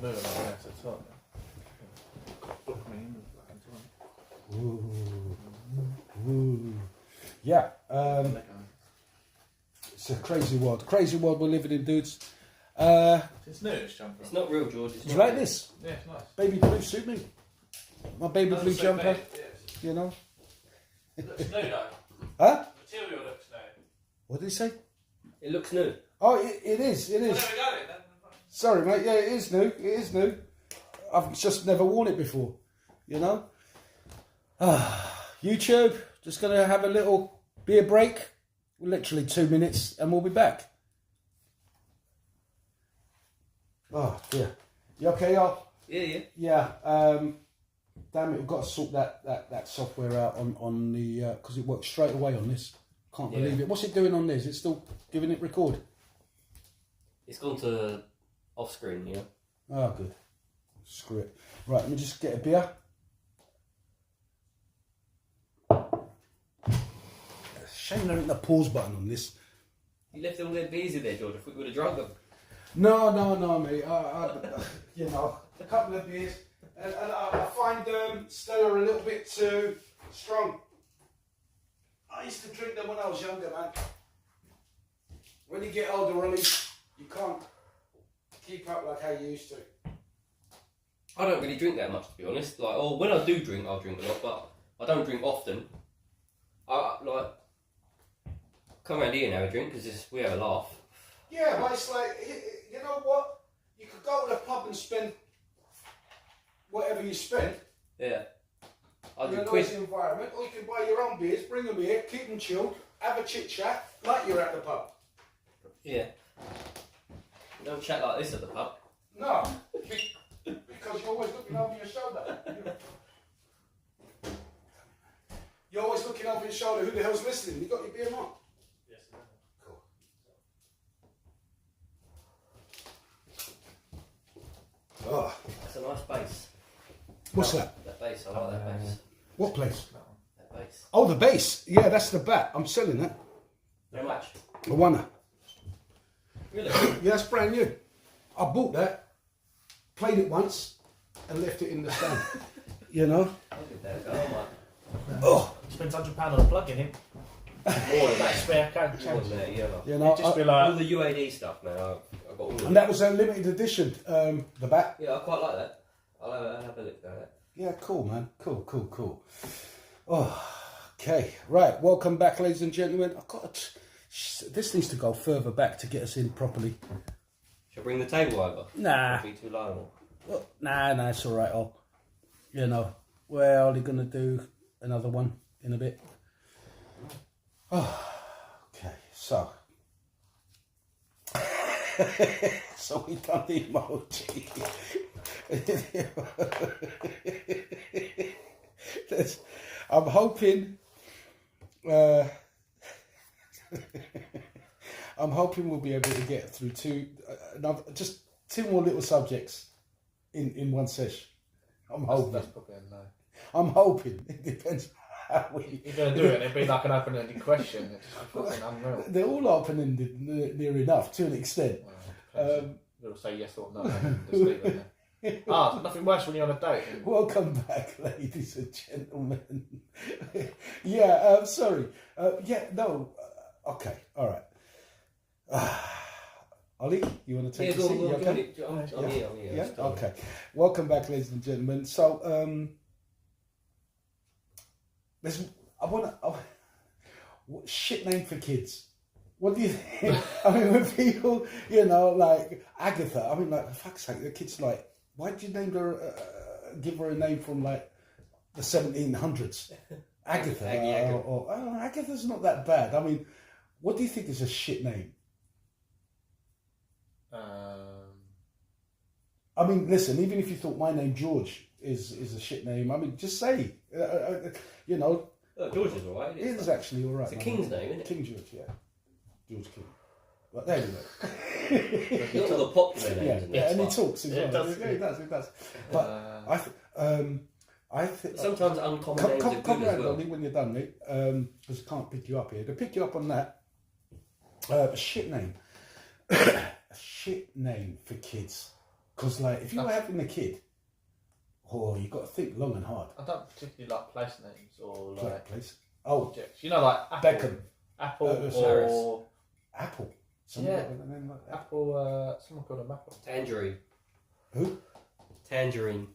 Moving on there to the top. Book me in the fucking time. Ooh. Yeah. It's a crazy world. Crazy world we're living in, dudes. It's new, this jumper. It's not real, George. It's Do you not like real. this? Yeah, it's nice. Baby blue suit me. My baby blue jumper, Yes. you know. It looks new though. Huh? Material looks new. What did he say? It looks new. Oh, it is. It Well, is. there we go then. Sorry, mate. Yeah, it is new. It is new. I've just never worn it before, you know. YouTube, just going to have a little beer break. Literally 2 minutes and we'll be back. Oh, dear. You okay, y'all? Yeah. Yeah. Damn it, we've got to sort that software out on the... because it works straight away on this. Can't believe it. What's it doing on this? It's still giving it record? It's gone to off screen, yeah. Oh, good. Screw it. Right, let me just get a beer. Shame there ain't the pause button on this. You left all them beers in there, George. I thought you would have drunk them. No, mate. You know, a couple of beers. And I find Stella a little bit too strong. I used to drink them when I was younger, man. When you get older, Ollie, you can't keep up like how you used to. I don't really drink that much, to be honest. Like, or when I do drink, I'll drink a lot, but I don't drink often. I come around here and have a drink because we have a laugh. Yeah, but it's like, you know what? You could go to the pub and spend whatever you spend. Yeah. In a £100 noisy environment, or you can buy your own beers, bring them here, keep them chilled, have a chit chat, like you're at the pub. Yeah. You don't chat like this at the pub. No, because you're always looking over your shoulder. You're always looking over your shoulder. Who the hell's listening? You got your beer on? Yes, Cool. Oh, That's a nice bass. what's that? That bass, I like that bass. What place? That bass. Oh, the bass. Yeah, that's the bat. I'm selling that. How much? I won that. Really? Yeah, that's brand new. I bought that, played it once, and left it in the stand. You know? I'll give that a go. I might. Oh, Spent £100 on a plug in him. More than that. Spare code More change. than that, yeah. Like, you know. Just be all like, the UAD stuff, man. I've got all of And it. that was a limited edition. The bat. Yeah, I quite like that. I'll have a look at that. Yeah, cool, man. Cool. Oh, okay. Right. Welcome back, ladies and gentlemen. I've got this needs to go further back to get us in properly. Shall I bring the table over? Nah. Be too low. Well, nah, it's all right. You know, we're only going to do another one in a bit. Oh, okay, so. So we done the emoji. I'm hoping. I'm hoping we'll be able to get through just two more little subjects in one session. I'm hoping. That's probably a no. I'm hoping. It depends how we. You're going to do it and it'd be like an open-ended question. It's just fucking unreal. They're all open-ended near enough to an extent. You'll say yes or no. And just leave it there. There's nothing worse when you're on a date. Welcome back, ladies and gentlemen. Sorry. Okay, all right. Ollie, you want to take a seat? I'm here. Okay. Welcome back, ladies and gentlemen. So, shit name for kids. What do you think? I mean, when people, like Agatha, I mean, like, for fuck's sake, the kid's like, why did you give her a name from, like, the 1700s? Agatha. Agatha's not that bad. I mean, what do you think is a shit name? I mean, listen, even if you thought my name George is a shit name, I mean, just say, George is alright. It is actually alright. It's a king's name, isn't it? King George, yeah. George King. But there you go. Not all the popular names. And he talks as well. It does. He does. But I think sometimes uncommon names are good come as around, well. Ollie, when you're done, mate, because I can't pick you up here. To pick you up on that, a shit name. A shit name for kids. Because, like, if you were having a kid, you've got to think long and hard. I don't particularly like place names or like Place. Oh, objects. You know, like Apple. Beckham. Apple Harris. or Apple. Yeah. Got a name like that. Apple. Someone called him Apple. Tangerine. Who? Tangerine.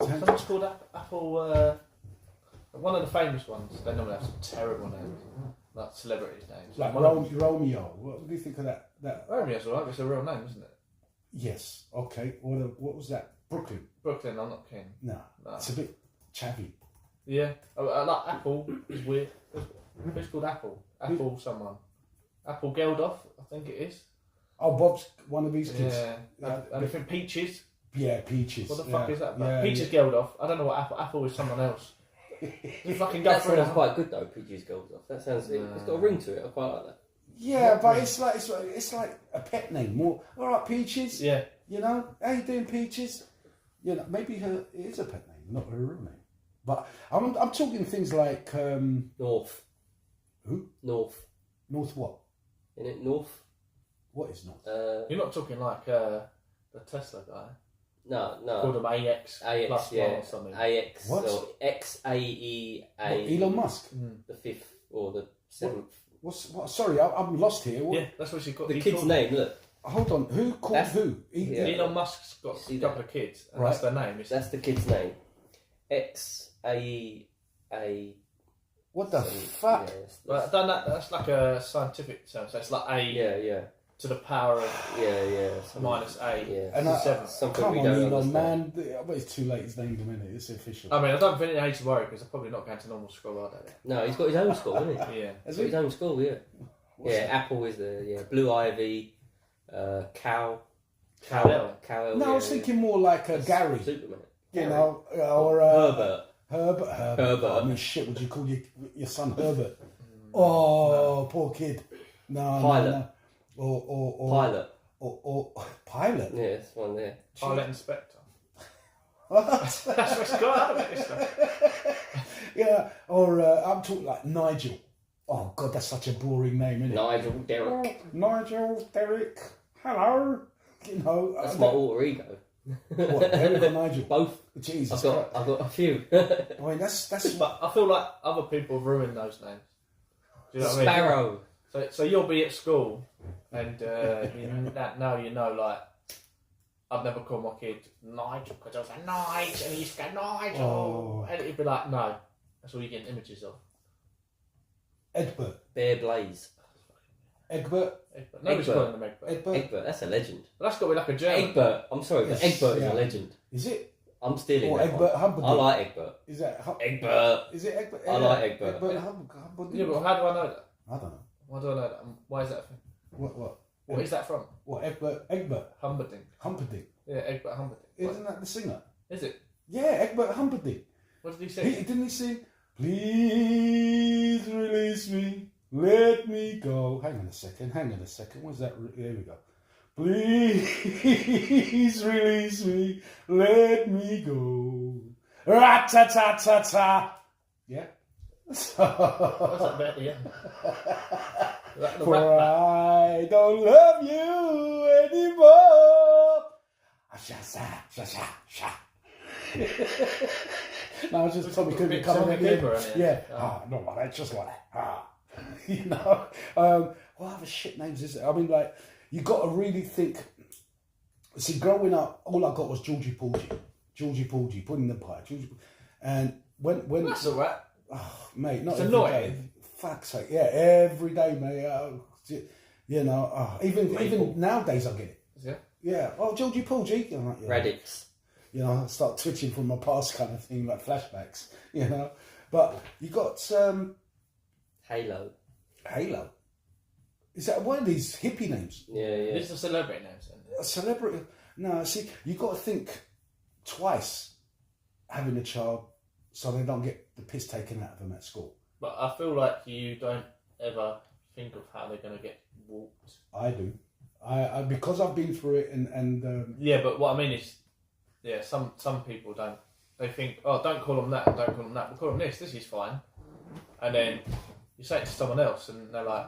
Someone's called Apple. One of the famous ones. They normally have some terrible names, like celebrities' names. Like One of them- Romeo. What do you think of that? Romeo's alright. It's a real name, isn't it? Yes. Okay. What was that? Brooklyn. Brooklyn. I'm not keen. No. It's a bit chavvy. Yeah. I like Apple. Is weird. Who's called Apple? Apple. Someone. Apple Geldof. I think it is. Oh, Bob's one of these kids. Yeah. And I think Peaches. Yeah, Peaches. What the fuck is that about? Yeah, Peaches Geldof. I don't know what Apple. Apple is someone else. You fucking go That through sounds that. quite good though. Peaches Gold off. That sounds. It's got a ring to it. I quite like that. Yeah, but it's like a pet name. More. All right, Peaches. Yeah. How you doing, Peaches? Maybe it is a pet name, not her real name. But I'm talking things like North. Who? North. North what? Isn't it North? What is North? You're not talking like the Tesla guy. No. Called him AX. AX, plus yeah. one or something. AX. What? Or XAEA. What, Elon Musk. The 5th or the 7th. What? Sorry, I'm lost here. What? Yeah, that's what she got. The kid's name. Look. Hold on. Who called That's- who? Yeah. Elon Musk's got See a couple of kids, and Right. that's their name. That's the kid's name. XAEA. What the fuck? But I don't know, that's like a scientific term. So it's like A Yeah. to the power of Yeah. minus A. Yeah. And to 7. Something Come we on, don't Elon, understand. man. But it's too late. He's named him, innit? It's official. I mean, I don't think they need to worry because they're probably not going to normal school, are they? No, he's got his own school, isn't he? Yeah. Has He's got his own school, yeah. What's Yeah, that? Apple is the Blue Ivy, Cow. Cow. No, I was thinking more like a Gary. Superman. Or Herbert. Herbert. I mean, shit. Would you call your son Herbert? Oh, poor kid. No. Pilot. No. Or Pilot. Or Pilot. Yeah, it's one there. Pilot Inspector. What? That's what's got out of it, stuff. Yeah. Or I'm talking like Nigel. Oh God, that's such a boring name, isn't it? Nigel Derrick. Nigel, Derek. Hello. That's my alter ego. What? Derek or Nigel? Both. Jesus I've Christ. got a few. I mean, that's But I feel like other people have ruined those names. Do you know what I mean? Sparrow. So you'll be at school, and now you know, like, I'd never call my kid Nigel because I was like, Nigel, and he used to go, Nigel. Oh. And he'd be like, no. That's all you're getting images of. Egbert. Bear Blaze. Egbert. Egbert. Nobody's Egbert. calling him Egbert. Egbert. Egbert, that's a legend. But that's got to be like a German. Egbert, I'm sorry, but Yes, Egbert is yeah. a legend. Is it? I'm stealing Or that Egbert one. Humperdinck. I like Egbert. Is that Egbert. Is it Egbert? I like Egbert. Egbert Humperdinck. Yeah, but how do I know that? I don't know. Why do I know that? Why is that a thing? What? What is that from? What? Egbert Humperdinck. Humperdinck. Yeah, Egbert Humperdinck. What? Isn't that the singer? Is it? Yeah, Egbert Humperdinck. What did he say? Didn't he sing? Please release me, let me go. Hang on a second. Where's that? There we go. Please release me, let me go. Ra-ta-ta-ta-ta. Yeah. What's that about the end? The For rap- I don't love you anymore. No, it's just Tommy Big Cooper coming Tommy at the end. Cooper, isn't it? Yeah. Oh. Not like that, just like that. You know. What other shit names is it? I mean, like, you got to really think. See, growing up, all I got was Georgie Porgy, Pudding the Pie, and when That's alright. oh, mate, not It's every annoying. day. Fuck's sake, yeah, every day, mate. You know, even nowadays I get it. Yeah. Yeah. Oh, Georgie Porgy. I'm like, yeah. Radix. You know, I start twitching from my past kind of thing, like flashbacks. You know, but you got Halo. Halo. Is that one of these hippie names? Yeah. These are celebrity names. Isn't it? A celebrity? No, see, you got to think twice having a child so they don't get the piss taken out of them at school. But I feel like you don't ever think of how they're going to get walked. I do. I because I've been through it and Yeah, but what I mean is, yeah, some people don't. They think, oh, don't call them that, don't call them that. We'll call them this. This is fine. And then you say it to someone else, and they're like,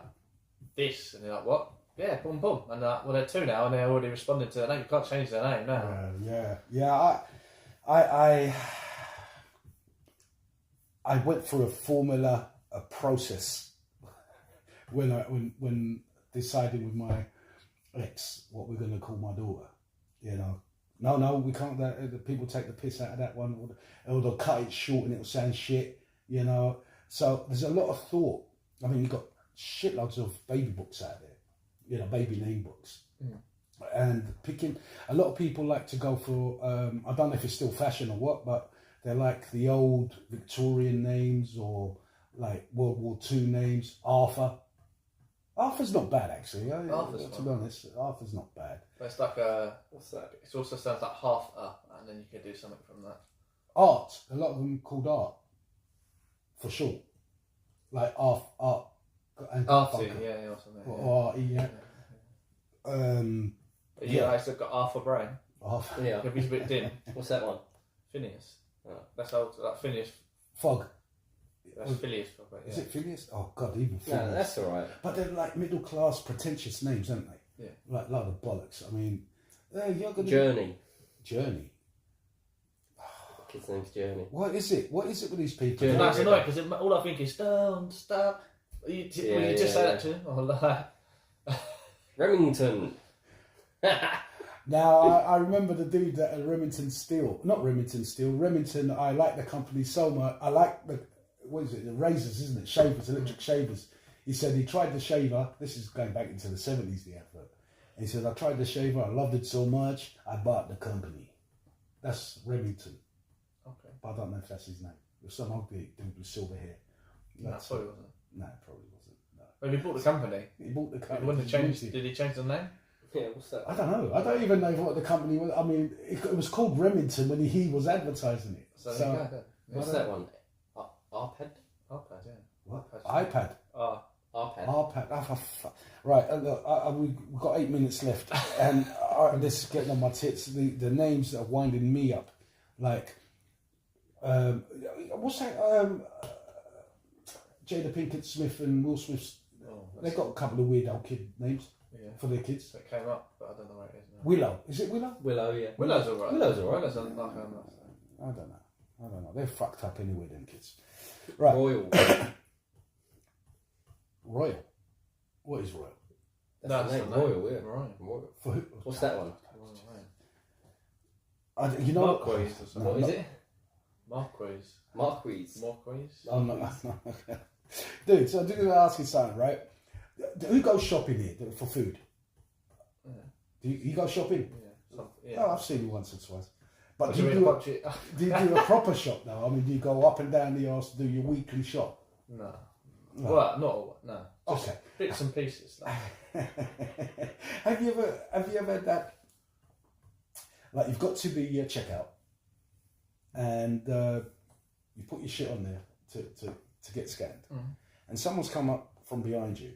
this, and they're like, what? Yeah, boom, boom. And they're like, well, they're two now, and they're already responding to their name. You can't change their name now. yeah. I went through a formula, a process when deciding with my ex what we're going to call my daughter. You know, no, we can't. The people take the piss out of that one, or they'll cut it short and it'll sound shit. You know, so there's a lot of thought. I mean, you've got shitloads of baby books out there. You know, baby name books. And picking, a lot of people like to go for, I don't know if it's still fashion or what, but they're like the old Victorian names or like World War II names. Arthur's not bad actually. To be honest, Arthur's not bad. But it's like a, what's that? It also sounds like half and then you can do something from that. Art, a lot of them called art, for sure. Like art and Artie, yeah, or something. Or yeah. Yeah, I still got Arthur Brain. Arthur. Yeah. If he's a bit dim. What's that one? Phineas. Oh. That's old, like Phineas. Fog. That's Phileas. Yeah. Is it Phineas? Oh God, even Phineas. No, that's all right. But they're like middle class, pretentious names, aren't they? Yeah. Like a lot of bollocks. I mean, you're gonna Journey. Kid's name's Journey. What is it? What is it with these people? Journey. No, it's annoying because all I think is don't stop. You just say that to him. Or like, Remington. Now, I remember the dude at Remington Steel. Not Remington Steel. Remington, I like the company so much. I like the razors, isn't it? Shavers, electric shavers. He said he tried the shaver. This is going back into the 70s, the advert. And he said, I tried the shaver. I loved it so much. I bought the company. That's Remington. okay. But I don't know if that's his name. There's some ugly dude with silver hair. No, That's probably wasn't. No, it probably wasn't. No. Well, he bought the company. He bought the company. When did he change the name? Yeah, what's that? I don't know. I don't even know what the company was. I mean, it was called Remington when he was advertising it. So, there you go. What's that one? iPad? iPad, yeah. What? iPad. iPad. iPad. Oh, for right. Look, we've got 8 minutes left, and this is getting on my tits. The names that are winding me up, like, what's that? Jada Pinkett Smith and Will Smith's. They've got a couple of weird old kid names. Yeah. For their kids. It came up, but I don't know where it is now. Willow. Is it Willow? Willow, yeah. Willow's alright. Willow's alright. Willow's like I don't know. They're fucked up anyway, them kids. Right. Royal. Royal. What is Royal? That's the name. Royal, yeah. Royal. For who? What's that one? You know Marquis or what something. What is it? Marquis. Marquis. I'm not. Dude, so I'm going to ask you something, right? Who goes shopping here for food? Yeah. Do you go shopping? Yeah. Oh, I've seen you once or twice. But Do do you you, do, watch it? do you do a proper shop now? I mean, do you go up and down the arse to do your weekly shop? No. No. Well, not all. No. Just Okay. bits and pieces. Like. Have you ever had that? Like you've got to the checkout, and you put your shit on there to get scanned, and someone's come up from behind you,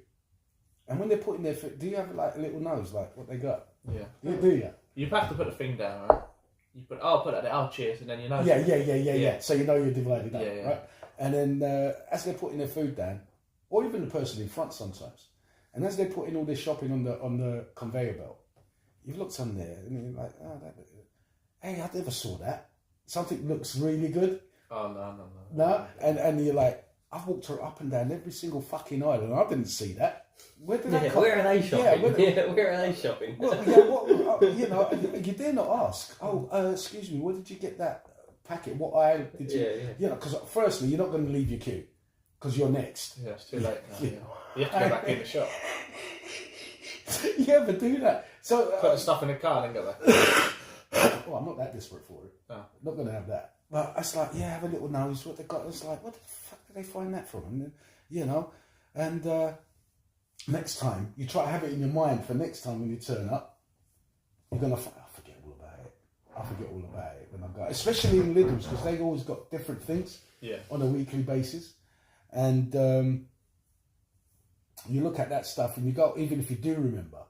and when they're putting their foot, do you have like a little nose like what they got? Yeah. Do you? You have to put the thing down, right? You put. I'll put it there. Oh, cheers, and then you know. Yeah. So you know you're divided up, Yeah. right? And then as they're putting their food down, or even the person in front sometimes, and as they're putting all their shopping on the conveyor belt, you've looked on there and you're like, oh, hey, I never saw that. Something looks really good. Oh no. No, and you're like, I've walked her up and down every single fucking aisle and I didn't see that. Where did that come? Where are they shopping? Yeah, where are they shopping? Well, yeah, what, you know, you dare not ask. Oh, excuse me, where did you get that packet? What aisle did you? Yeah. You know, because firstly, you're not going to leave your queue because you're next. Yeah, it's too late now. Yeah. You have to go back in the shop. You ever do that? So Put the stuff in the car and then go back. oh, I'm not that desperate for it. Oh. Not going to have that. But it's like, yeah, have a little nose. What they got? It's like, what the fuck did they find that from? And then, you know, and next time you try to have it in your mind for next time when you turn up, you're gonna I forget all about it. I forget all about it when I go, especially in Lidl's because they always got different things on a weekly basis, and you look at that stuff and you go, even if you do remember,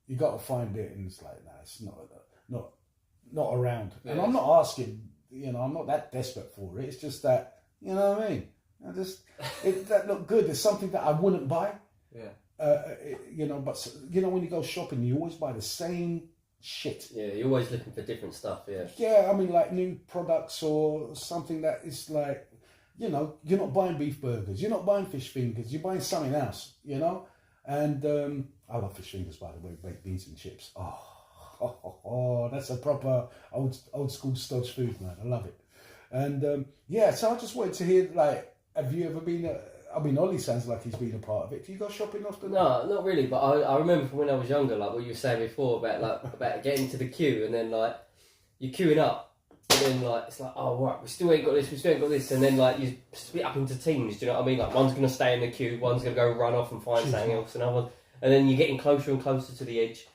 you got to find it, and it's like, nah, it's not around. Yeah, and I'm not asking, you know, I'm not that desperate for it. It's just that, you know what I mean. That looked good. There's something that I wouldn't buy. Yeah. You know, but you know when you go shopping, you always buy the same shit. Yeah, you're always looking for different stuff. Yeah. Yeah, I mean, like new products or something that is like, you know, you're not buying beef burgers, you're not buying fish fingers, you're buying something else, you know. And I love fish fingers, by the way, baked beans and chips. Oh, that's a proper old school Stodge food, man. I love it. And yeah, so I just wanted to hear, like, have you ever been? I mean, Ollie sounds like he's been a part of it. Do you go shopping often? No, not really. But I remember from when I was younger, like what you were saying before about getting to the queue, and then like you're queuing up, and then like it's like, oh right, we still ain't got this, and then like you split up into teams. Do you know what I mean? Like one's gonna stay in the queue, one's gonna go run off and find something else, and then you're getting closer and closer to the edge.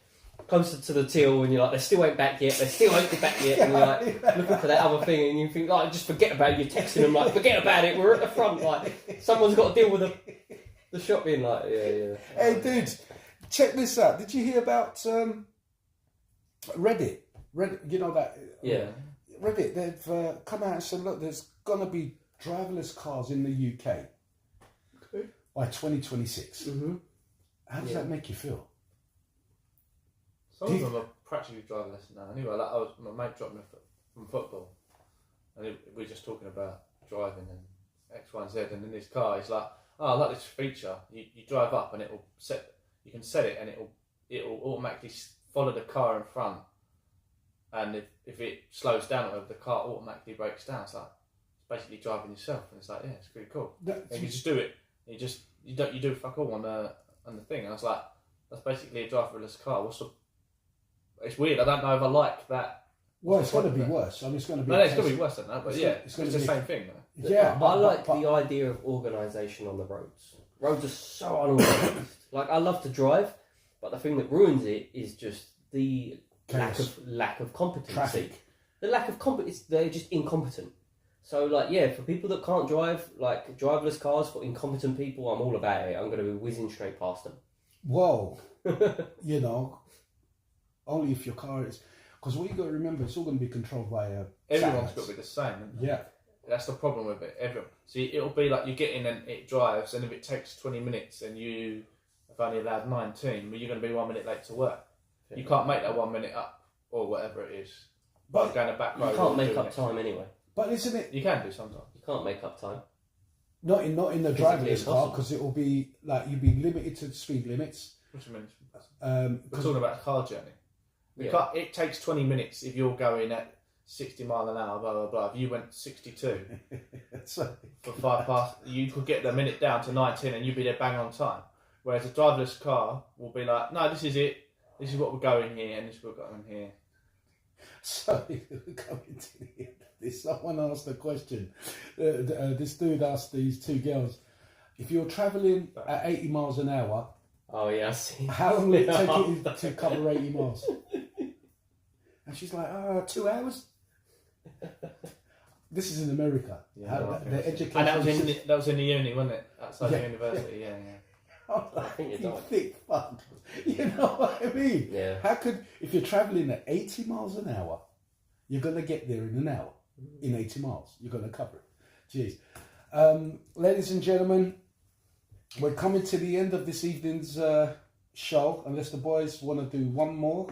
Closer to the till, and you're like, they still ain't back yet, and you're like looking for that other thing, and you think, like, just forget about it. You're texting them like, forget about it, we're at the front, like someone's got to deal with the shop being like, yeah. Hey dude, check this out. Did you hear about Reddit, you know that? Yeah. Reddit, they've come out and said, look, there's gonna be driverless cars in the UK by 2026. Mm-hmm. How does that make you feel? Some of them are practically driverless now. Anyway, like my mate dropped me from football, and we were just talking about driving and X, Y, and Z. And in his car, he's like, "Oh, I like this feature. You drive up, and you can set it, and it'll automatically follow the car in front. And if it slows down, or whatever, the car automatically breaks down. It's like it's basically driving yourself, and it's like, yeah, it's pretty cool. And you just do it. You do fuck all on the thing. And I was like, that's basically a driverless car. It's weird. I don't know if I like that. Well, it's going to be worse. I mean, it's going to be. No, it's going to be worse than that. But it's the same thing, though. Yeah, I like the idea of organisation on the roads. Roads are so unorganised. Like I love to drive, but the thing that ruins it is just the lack of competency. Traffic. The lack of competence. They're just incompetent. So, like, yeah, for people that can't drive, like driverless cars for incompetent people, I'm all about it. I'm going to be whizzing straight past them. Whoa, you know. Only if your car is, because what you got to remember, it's all going to be controlled by everyone's got to be the same. Yeah, that's the problem with it. See, it'll be like you get in and it drives, and if it takes 20 minutes and you have only allowed 19, well, you're going to be 1 minute late to work. Yeah. You can't make that 1 minute up or whatever it is. But going a back road. You can't make up time anyway. But isn't it? You can do sometimes. You can't make up time. Not in the driverless car, because it will be like you'll be limited to speed limits. What do you mean? We're talking about a car journey. It takes 20 minutes if you're going at 60 mile an hour, blah, blah, blah. If you went 62 for 5 past, you could get the minute down to 19 and you'd be there bang on time. Whereas a driverless car will be like, no, this is it. This is what we're going here and this is what we're going here. So we're coming to the end of this. Someone asked a question. This dude asked these two girls, if you're travelling at 80 miles an hour, Oh yeah, I see. how long will it take you to cover 80 miles? And she's like, 2 hours? This is in America. Yeah, How- okay. the education And that system- was in the uni, wasn't it? Outside Yeah. the university, yeah. I'm like, I think you're you done. thick fuck. You know what I mean? Yeah. How could, if you're travelling at 80 miles an hour, you're going to get there in an hour. In 80 miles, you're going to cover it. Jeez. Ladies and gentlemen, we're coming to the end of this evening's show, unless the boys want to do one more.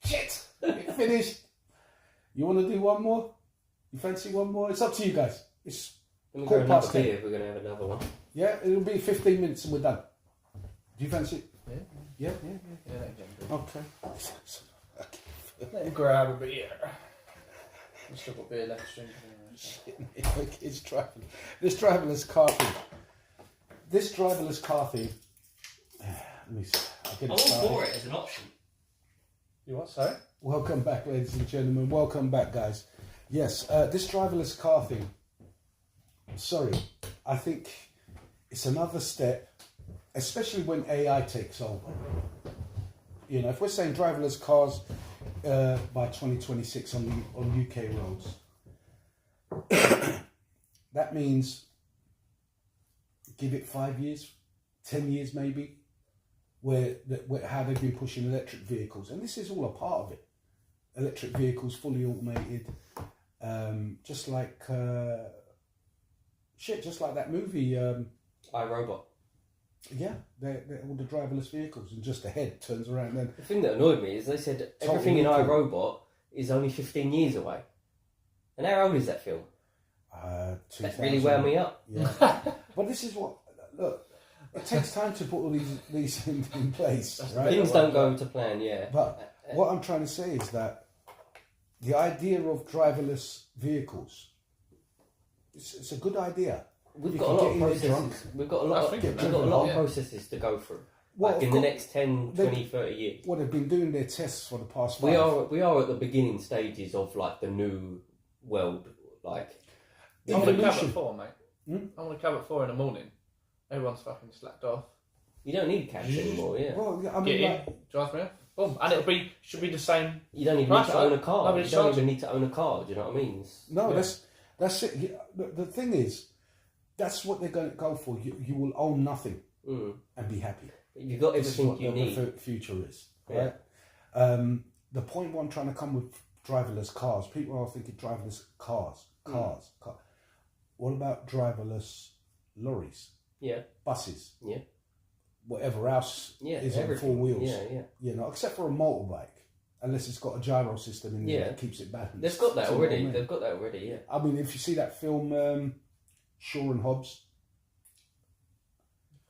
Shit! It finished. You want to do one more? You fancy one more? It's up to you guys. It's Let me Quarter grab another past 10. beer if we're going to have another one. Yeah, it'll be 15 minutes and we're done. Do you fancy it? Yeah. Yeah. Okay. Let him grab a beer. We've still got beer left to drink. It's traveling. This driverless car thing. This driverless car thing. Let me see. I'll get it started. it as an option. You what, sorry? Welcome back, ladies and gentlemen. Welcome back, guys. Yes, this driverless car thing. Sorry, I think it's another step, especially when AI takes over. You know, if we're saying driverless cars by 2026 on UK roads, that means give it 5 years, 10 years maybe, where how they've been pushing electric vehicles, and this is all a part of it. Electric vehicles, fully automated, just like just like that movie. iRobot. Yeah, they're all the driverless vehicles, and just the head turns around. Then The thing that annoyed me is they said everything in iRobot is only 15 years away. And how old is that film? That 2000. really wound me up. Yeah, but this is what look. It takes time to put all these in place, right? Things don't go to plan, yeah. But what I'm trying to say is that the idea of driverless vehicles, it's a good idea. We've You got a can lot get of in there processes. drunk. We've got a I lot. think We've about got a it, lot yeah. of processes to go through. Well, Like in of the course, next 10, they- 20, 30 years. well, they've been doing their tests for the past 5. We are at the beginning stages of like the new world. Like I'm on a cab Evolution. at 4, mate. I'm on a cab at 4 in the morning. Everyone's fucking slacked off. you don't need cabs anymore. Yeah. Well, I Get mean, in, like, drive me off. Boom. And should be the same. You don't even Right, need to own a car. nobody You don't charges. even need to own a car. Do you know what I mean? no, Yeah. that's it. The thing is, that's what they're going to go for. You will own nothing and be happy. You've got This is everything what you need. the future is, Yeah. right? The point what I'm trying to come with driverless cars. People are thinking driverless cars. What about driverless lorries, Yeah. buses, Yeah. whatever else Yeah. is on everything. 4 wheels? Yeah. Yeah. You know, except for a motorbike, unless it's got a gyro system in there Yeah. that keeps it balanced. They've got that Do you know what I already. mean? They've got that already. Yeah. I mean, if you see that film, Shaw and Hobbs,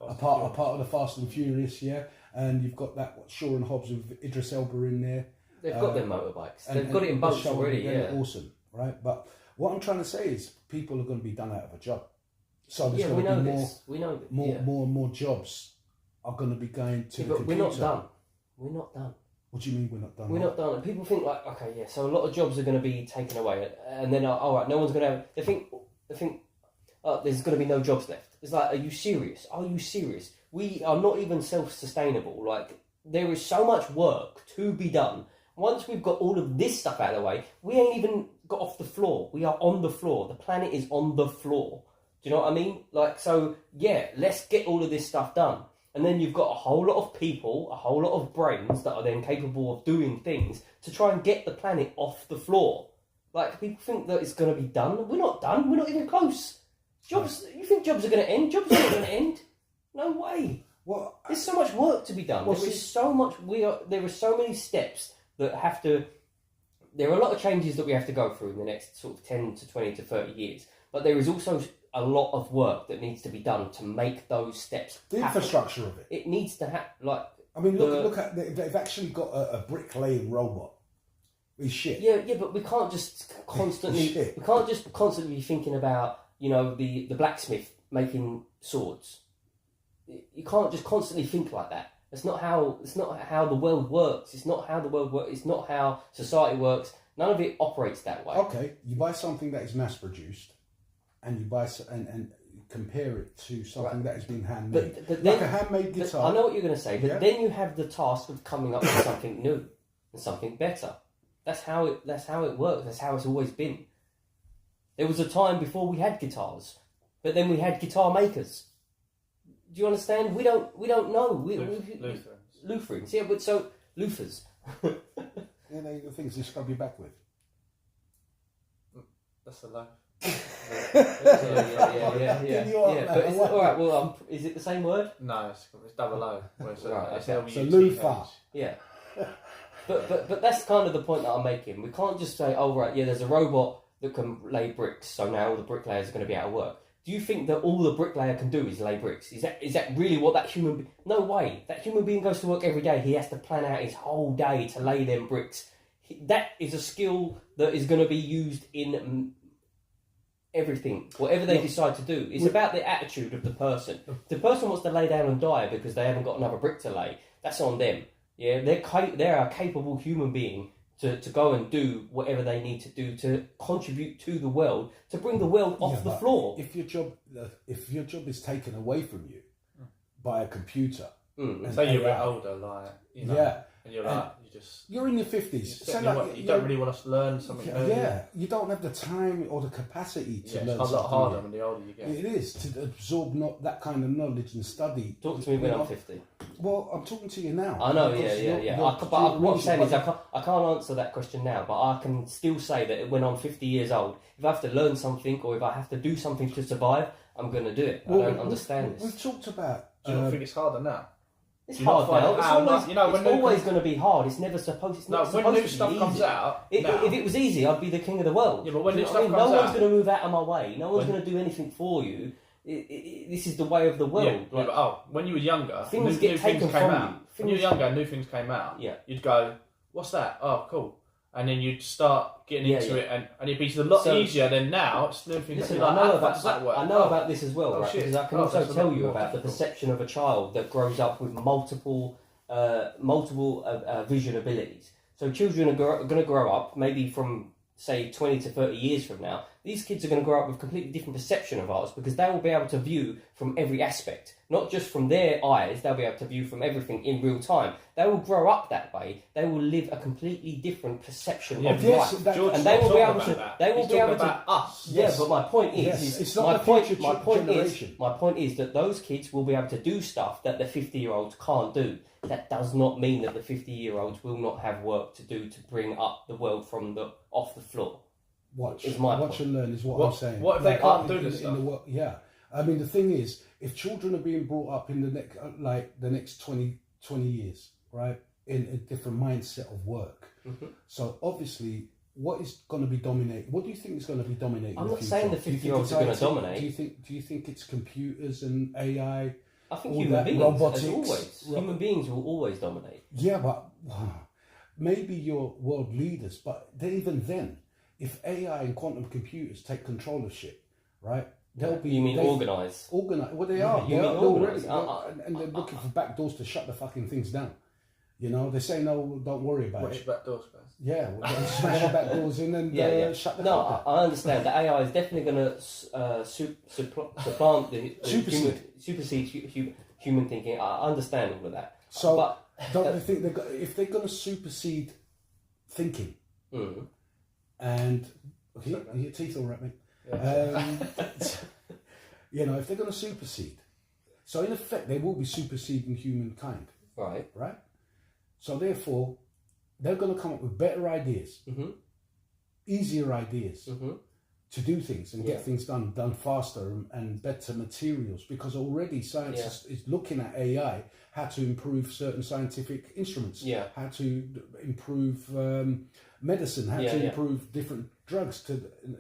a part of the Fast and Furious, yeah, and you've got that Shaw and Hobbs with Idris Elba in there. They've got their motorbikes. They've and got it in the boats show, already. they're Yeah. awesome, right? But what I'm trying to say is, people are going to be done out of a job, so there's Yeah. We going to know be more, this. We know this. more, yeah. more and more jobs are going to be going to Yeah, the but we're computer. not done. We're not done. What do you mean we're not done? We're not done. And people think like, okay, yeah, so a lot of jobs are going to be taken away, and then all right, no one's going to have. They think, there's going to be no jobs left. It's like, are you serious? Are you serious? We are not even self-sustainable. Like, there is so much work to be done. Once we've got all of this stuff out of the way, we ain't even got off the floor. We are on the floor. The planet is on the floor. Do you know what I mean? Like, so yeah, let's get all of this stuff done. And then you've got a whole lot of people, a whole lot of brains that are then capable of doing things to try and get the planet off the floor. Like, people think that it's going to be done. We're not done. We're not even close. Jobs. You think jobs are going to end? Jobs are not going to end. No way. Well, There's so much work to be done. Well, There is so much. There are so many steps that have to. There are a lot of changes that we have to go through in the next sort of 10 to 20 to 30 years. But there is also a lot of work that needs to be done to make those steps the happen. infrastructure of it. It needs to happen. Like, I mean, look at they've actually got a bricklaying robot. It's shit. yeah, but we can't just constantly. Shit. We can't just constantly be thinking about the blacksmith making swords. You can't just constantly think like that. It's not how the world works. It's not how the world works. It's not how society works. None of it operates that way. Okay, you buy something that is mass produced, and you buy and compare it to something that has been handmade, But like then, a handmade guitar. I know what you're going to say, but Yeah. then you have the task of coming up with something new and something better. That's how it works. That's how it's always been. There was a time before we had guitars, but then we had guitar makers. Do you understand? We don't know. Lutherans. Lutherans, yeah, but so Luthers. Yeah, they the things you scrub your back with. That's a loaf. Yeah. Give you up, man. But all right. Well, is it the same word? No, it's double O. Well, it's Right, it's okay. L-U-T-H. So Luther. Yeah. But that's kind of the point that I'm making. We can't just say, oh right, yeah, there's a robot that can lay bricks, so now all the bricklayers are going to be out of work. Do you think that all the bricklayer can do is lay bricks? Is that really what that human? No way. That human being goes to work every day. He has to plan out his whole day to lay them bricks. That is a skill that is going to be used in everything, whatever they decide to do. It's about the attitude of the person. If the person wants to lay down and die because they haven't got another brick to lay, that's on them. Yeah, they're a capable human being to go and do whatever they need to do to contribute to the world, to bring the world off the but floor. If your job is taken away from you by a computer, and Say you're a bit AI, older, like, you know, yeah, and you're like, you just... you're in your 50s. You don't really want to learn something new. Yeah, you don't have the time or the capacity to Yeah, learn it's a lot something harder new. when the older you get. It is to absorb not that kind of knowledge and study. Talk to me when I'm 50. Well, I'm talking to you now. I know, Because yeah. you're But what I'm saying is, reaching- I can't answer that question now, but I can still say that when I'm 50 years old, if I have to learn something or if I have to do something to survive, I'm going to do it. I don't understand this. We've talked about. Do you not think it's harder now? It's Do you not hard find now. It's how always, much- you know, when it's new always com- going to be hard. It's never supposed. It's No, not when supposed new to be stuff easy. comes out, now, If it was easy, I'd be the king of the world. Yeah, but when Do you new know what I stuff mean? comes No one's out- going to move out of my way. No one's When- going to do anything for you. This is the way of the world. yeah, Like, but, when you were younger, things new, get new taken things came from out. you. When you were younger, new things came out. Yeah. You'd go, what's that? Oh, cool. And then you'd start getting Yeah, into yeah. it, and it'd be a lot So- easier than now. It's new things. Listen, You're like, I know how about does that work? I know Oh, about this as well, oh, right? shit. Because I can Oh, also that's a tell lot you more about the difficult. perception of a child that grows up with multiple vision abilities. So children are going to grow up maybe from say 20 to 30 years from now. These kids are going to grow up with completely different perception of ours because they will be able to view from every aspect, not just from their eyes. They'll be able to view from everything in real time. They will grow up that way. They will live a completely different perception of yes, life, that- George and they will be talking able about to. that. They will He's be able talking to. about us. Yeah, but my point is, Yes, it's not my the point. future My point generation. is, my point is that those kids will be able to do stuff that the 50-year-olds can't do. That does not mean that the 50-year-olds will not have work to do to bring up the world from the off the floor. Watch is my watch point. and learn is what What- I'm saying. what if they can't do this stuff? Yeah, I mean the thing is, if children are being brought up in the next 20 years, right, in a different mindset of work, so obviously, what is going to be dominating? What do you think is going to be dominating? I'm the not future? saying the Do you think 50-year-olds it's are gonna IT? dominate. Do you think it's computers and AI? I think All human that beings, robotics, as always, human beings will always dominate. Yeah, but maybe you're world leaders, but even then, if AI and quantum computers take control of shit, right? They'll be. You mean organise? Organize. Well, they are. you They're mean already, organise? and they're looking for back doors to shut the fucking things down. You know, they say no, don't worry about Watch it. your back doors, guys. Yeah, well, they smash the back doors in and shut the No, fuck I understand that AI is definitely going to supplant the supersede human thinking. I understand all of that. So, but don't you think if they're going to supersede thinking and your teeth all right, mate? You know, if they're going to supersede, so in effect they will be superseding humankind, right. right? So therefore, they're going to come up with better ideas, easier ideas to do things and get things done faster and better materials. Because already science is looking at AI, how to improve certain scientific instruments, how to improve medicine, how to improve different drugs,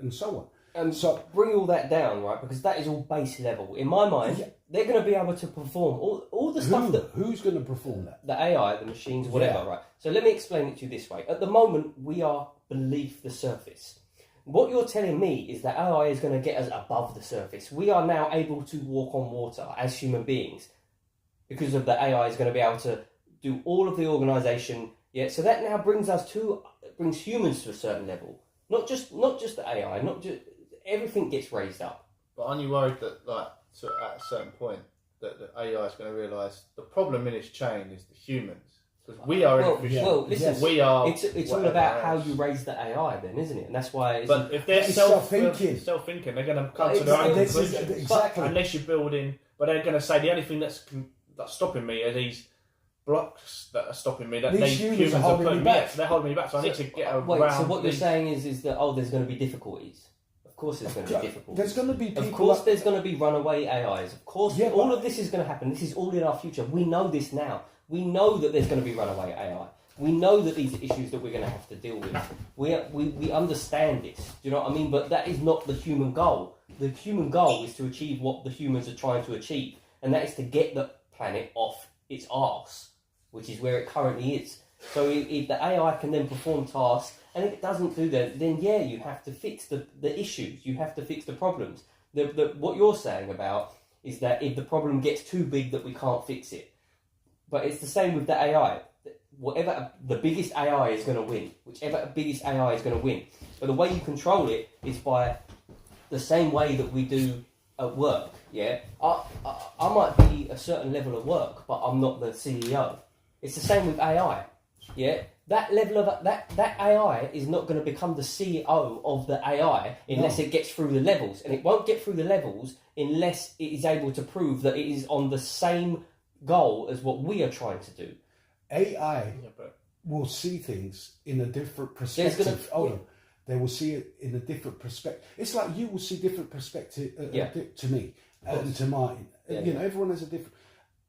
and so on. And so bring all that down, right? Because that is all base level. In my mind, they're going to be able to perform all the stuff that who's going to perform that? the AI, the machines, whatever, right? So let me explain it to you this way. At the moment, we are beneath the surface. What you're telling me is that AI is going to get us above the surface. We are now able to walk on water as human beings. because of the AI is going to be able to do all of the organisation. Yeah, so that now brings humans to a certain level. Not just the AI, not just everything gets raised up. But aren't you worried that, like, at a certain point, that the AI is going to realise the problem in this chain is the humans? Because we are inefficient. Well, listen, Yes. we are. It's all about how you raise the AI, then, isn't it? And that's why. But if they're It's self-thinking, self-thinking. they're going to come But to their own This is- conclusions. exactly. Unless you're building, but they're going to say the only thing that's stopping me are these blocks that are stopping me. That These humans are holding putting me back. Yeah, they're holding me back. So I need to get around. Wait, so what you're these- saying is that there's going to be difficulties. Of course, there's going to be difficulties. There's going to be people. Of course, there's going to be runaway AIs. Of course, Yeah, all but- of this is going to happen. This is all in our future. We know this now. We know that there's going to be runaway AI. We know that these are issues that we're going to have to deal with. We understand this. Do you know what I mean? But that is not the human goal. The human goal is to achieve what the humans are trying to achieve, and that is to get the planet off its arse, which is where it currently is. So if the AI can then perform tasks, and if it doesn't do that, then yeah, you have to fix the issues. You have to fix the problems. What you're saying about is that if the problem gets too big that we can't fix it. But it's the same with the AI. Whatever the biggest AI is going to win. Whichever biggest AI is going to win. But the way you control it is by the same way that we do at work. Yeah, I might be a certain level of work, but I'm not the CEO. It's the same with AI. Yeah, that level of that AI is not going to become the CEO of the AI unless it gets through the levels, and it won't get through the levels unless it is able to prove that it is on the same goal as what we are trying to do. AI Yeah, but will see things in a different perspective. Hold on. They will see it in a different perspective. It's like you will see different perspective to me and to Martin. Yeah, you know, everyone has a different.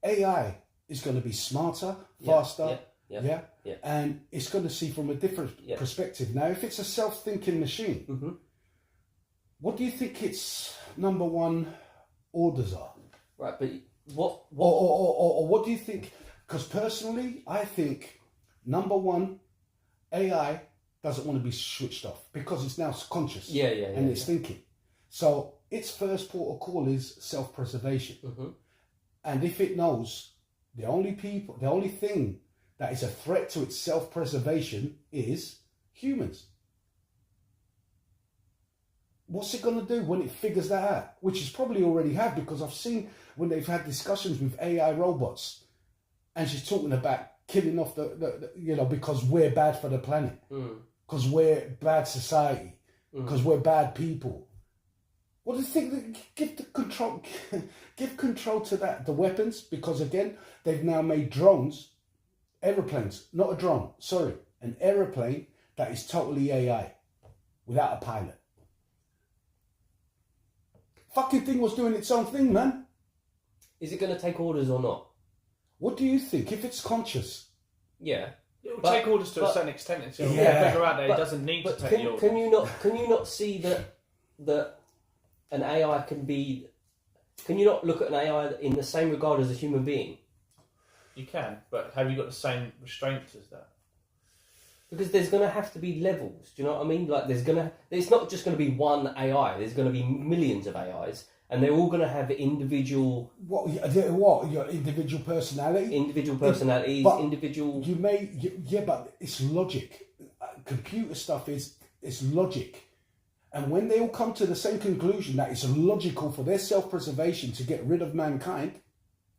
AI is going to be smarter, faster, Yeah. and it's going to see from a different perspective. Now, if it's a self-thinking machine, what do you think its number one orders are? Right, but what Or what do you think? Because personally, I think number one, AI doesn't want to be switched off because it's now conscious and it's thinking. So its first port of call is self-preservation. And if it knows the only thing that is a threat to its self-preservation is humans, what's it going to do when it figures that out? Which is probably already have, because I've seen when they've had discussions with AI robots, and she's talking about killing off the because we're bad for the planet, because we're bad society, because we're bad people. What do you think? Give control to that, the weapons, because again, they've now made drones, aeroplanes, not a drone, sorry, an aeroplane that is totally AI, without a pilot. Fucking thing was doing its own thing, man. is it going to take orders or not? What do you think? If it's conscious, Yeah. it will But- take orders to a but- certain extent until Yeah. we figure out that But- it doesn't need to But take the orders. can you not see that an AI can be? Can you not look at an AI in the same regard as a human being? You can, but have you got the same restraints as that? Because there's going to have to be levels. Do you know what I mean? Like it's not just going to be one AI. There's going to be millions of AIs, and they're all going to have individual what your individual personality, personalities, But individual. but it's logic. Computer stuff is logic, and when they all come to the same conclusion that it's logical for their self-preservation to get rid of mankind,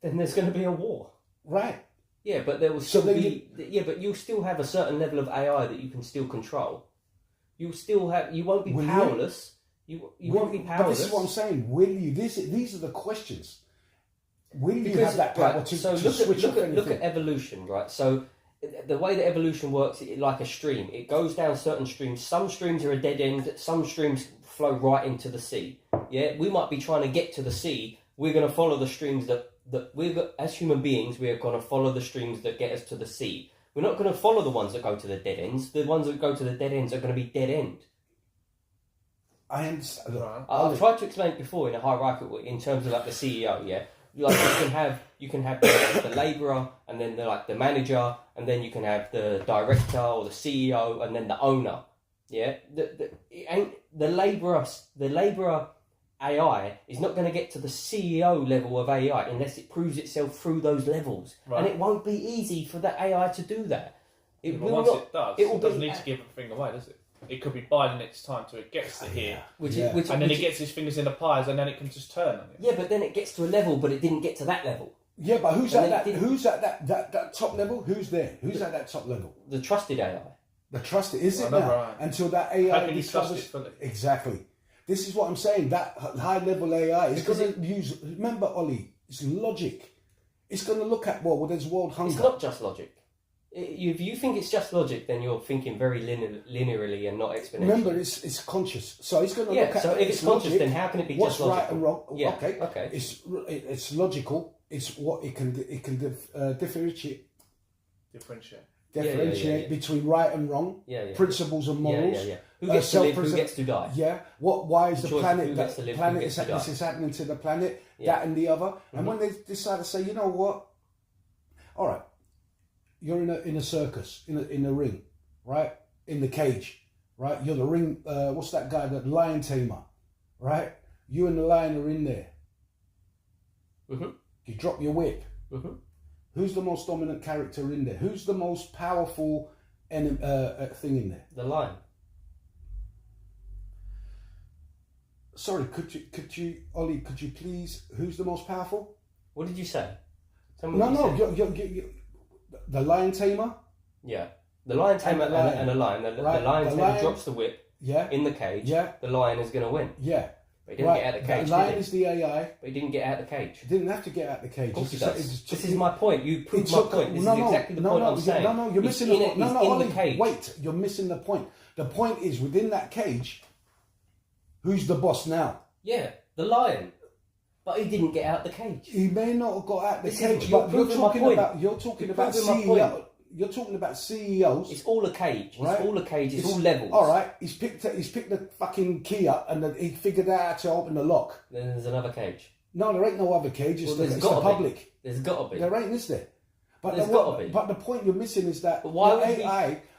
Then there's going to be a war. right? Yeah, but there will So still then be. But you'll still have a certain level of AI that you can still control. You'll still have. You won't be Will you? powerless. You won't be But powerless. this is what I'm saying. Will you? These are the questions. Will you have that power right, to look switch off anything? at evolution, right? So the way that evolution works, like a stream, it goes down certain streams. Some streams are a dead end. Some streams flow right into the sea. Yeah, we might be trying to get to the sea. We're going to follow the streams that as human beings, we are going to follow the streams that get us to the sea. We're not going to follow the ones that go to the dead ends. The ones that go to the dead ends are going to be dead end. I understand. Look, Right. I've tried to explain it before in a hierarchical way, in terms of like the CEO, yeah. Like you can have the labourer, and then the manager, and then you can have the director or the CEO, and then the owner. Yeah, the labourer AI is not going to get to the CEO level of AI unless it proves itself through those levels. Right. And it won't be easy for the AI to do that. It But will once not. it does, it will it doesn't be- need to give everything away, does it? It could be biding its time till it gets to here, Which Yeah. is, which, and then which it gets his fingers in the pies, and then it can just turn on it. yeah, but then it gets to a level, but it didn't get to that level. Yeah, but who's And at then that? it Who's at that top level? Who's there? Who's at that top level? The trusted AI. The trust is it Well, now right. until that How AI can you trust it discovers fully? exactly. This is what I'm saying. That high level AI is Because going to use. Remember, Ollie, it's logic. It's going to look at well, there's world hunger. It's not just logic. If you think it's just logic, then you're thinking very linearly and not exponentially. Remember, it's conscious. So he's going to yeah. look at. So if it's conscious, logic, then how can it be what's just logical? right and wrong? Yeah. Okay. Okay. It's logical. It's what it can differentiate yeah. between right and wrong, Yeah. principles and morals. Yeah. Who gets to live? Who gets to die? Yeah. Why is The the choice of planet who gets to live, who planet gets is to die. this is happening to the planet, Yeah. that and the other. And when they decide to say, you know what, all right, you're in a circus, in a ring, right? In the cage, right? You're the ring. What's that guy? The lion tamer, right? You and the lion are in there. Mhm. You drop your whip. Mhm. Who's the most dominant character in there? Who's the most powerful thing in there? The lion. Sorry, could you, Ollie? Could you please? Who's the most powerful? What did you say? Tell me No, what you no, said. you're, the lion tamer. Yeah. The lion tamer And the lion. and a lion. The Right, lion the tamer lion- drops the whip Yeah, in the cage. yeah, The lion is going to win. yeah. But he didn't Right. get out of the cage, The lion did he? is the AI. But he didn't get out of the cage. He didn't have to get out the cage. Of course he It's just- does. it's just- This is my point. You proved my took- point. This no, is no, exactly the no, point no, I'm saying. No, no, you're He's missing the in it- point. No, he's no, in Ollie, the cage. wait, you're missing the point. The point is within that cage, who's the boss now? Yeah, the lion. But he didn't get out the cage. He may not have got out the This is- cage, you're but you're proving my talking point. about You're proving my point. You're talking about CEOs. It's all a cage. Right. It's all a cage. It's all levels. All right, he's picked the fucking key up and he figured out how to open the lock. Then there's another cage. No, there ain't no other cage. It's Well, the, there's it's the gotta be. public. There's got to be. There ain't, is there? But There's the, gotta be. But the point you're missing is that But why the would we-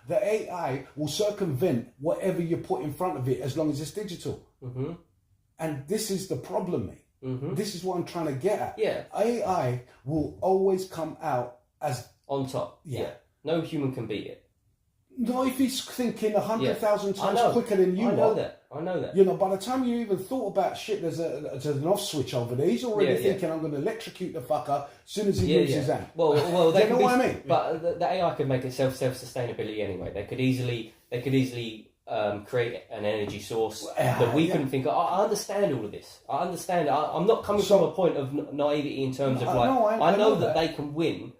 AI will circumvent whatever you put in front of it as long as it's digital. Mm-hmm. And this is the problem, mate. Mm-hmm. This is what I'm trying to get at. Yeah. AI will always come out as On top. Yeah. No human can beat it. no, if he's thinking 100,000 I times know. quicker than you I know are. that. I know that. You know, by the time you even thought about shit, there's an off switch over there. He's already Yeah, yeah. thinking, I'm going to electrocute the fucker as soon as he Yeah, moves yeah. his hand. Well, Do they you know could what I mean? But the AI could make it self-sustainability anyway. They could easily create an energy source that we yeah. couldn't think of. I understand all of this. I understand. I'm not coming from a point of naivety in terms of I like know, I I know know that that. they can win.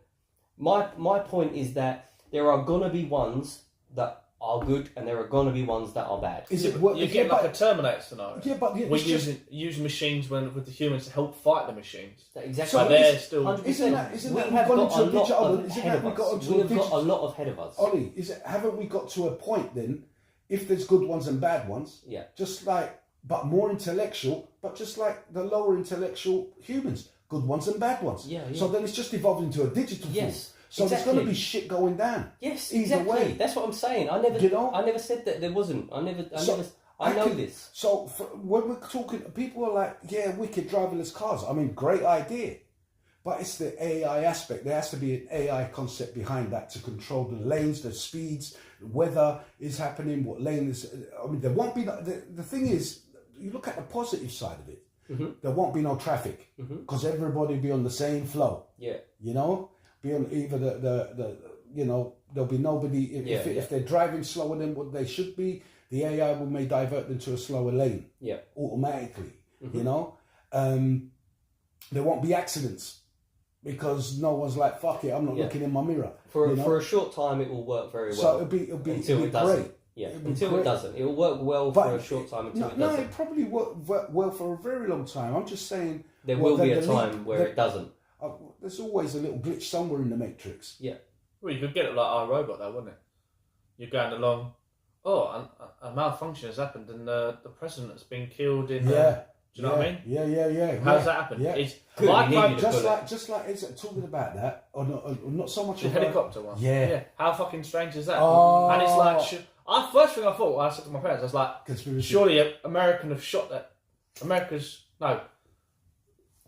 My point is that there are gonna be ones that are good and there are gonna be ones that are bad. Is it You what get like a Terminator scenario. Yeah, but we it's just, use machines with the humans to help fight the machines. Exactly. So But they're is- still. 100%. isn't that we we've have gone got into a lot digital? of Isn't ahead that of we've got us. into We a have got a digital? lot ahead of us. Ollie, haven't we got to a point then? If there's good ones and bad ones, Yeah. just like, but more intellectual, but just like the lower intellectual humans, good ones and bad ones. Yeah, yeah. So then it's just evolved into a digital thing. Yes, So there's exactly. going to be shit going down. Yes, Either exactly. way. That's what I'm saying. I never said that there wasn't. I know this. So when we're talking, people are like, yeah, wicked driverless cars. I mean, great idea. But it's the AI aspect. There has to be an AI concept behind that to control the lanes, the speeds, weather is happening, what lane is. I mean, there won't be. The thing is, you look at the positive side of it. Mm-hmm. There won't be no traffic because everybody will be on the same flow. Yeah. You know, be on either the you know, there'll be nobody if they're driving slower than what they should be. The AI may divert them to a slower lane. Yeah. Automatically. You know, there won't be accidents. Because no one's like, fuck it, I'm not looking in my mirror. For a short time, it will work very well. So it'll be until it doesn't. great. Yeah, It'll be until great. it doesn't. It will work well for a short time until it No, doesn't. it probably work well for a very long time. I'm just saying. There well, will be a the time leap- where the- it doesn't. There's always a little glitch somewhere in the matrix. Yeah. Well, you could get it like our robot, though, wouldn't it? You're going along. Oh, a malfunction has happened, and the president's been killed in. Yeah. Do you know what I mean? Yeah. How does that happen? Yeah. It's Good, my we private- need to- Just like it's talking about that, or not so much the of helicopter one. Yeah. How fucking strange is that? Oh. And it's like, first thing I thought, I said to my parents, I was like, conspiracy. surely an American have shot that America's no.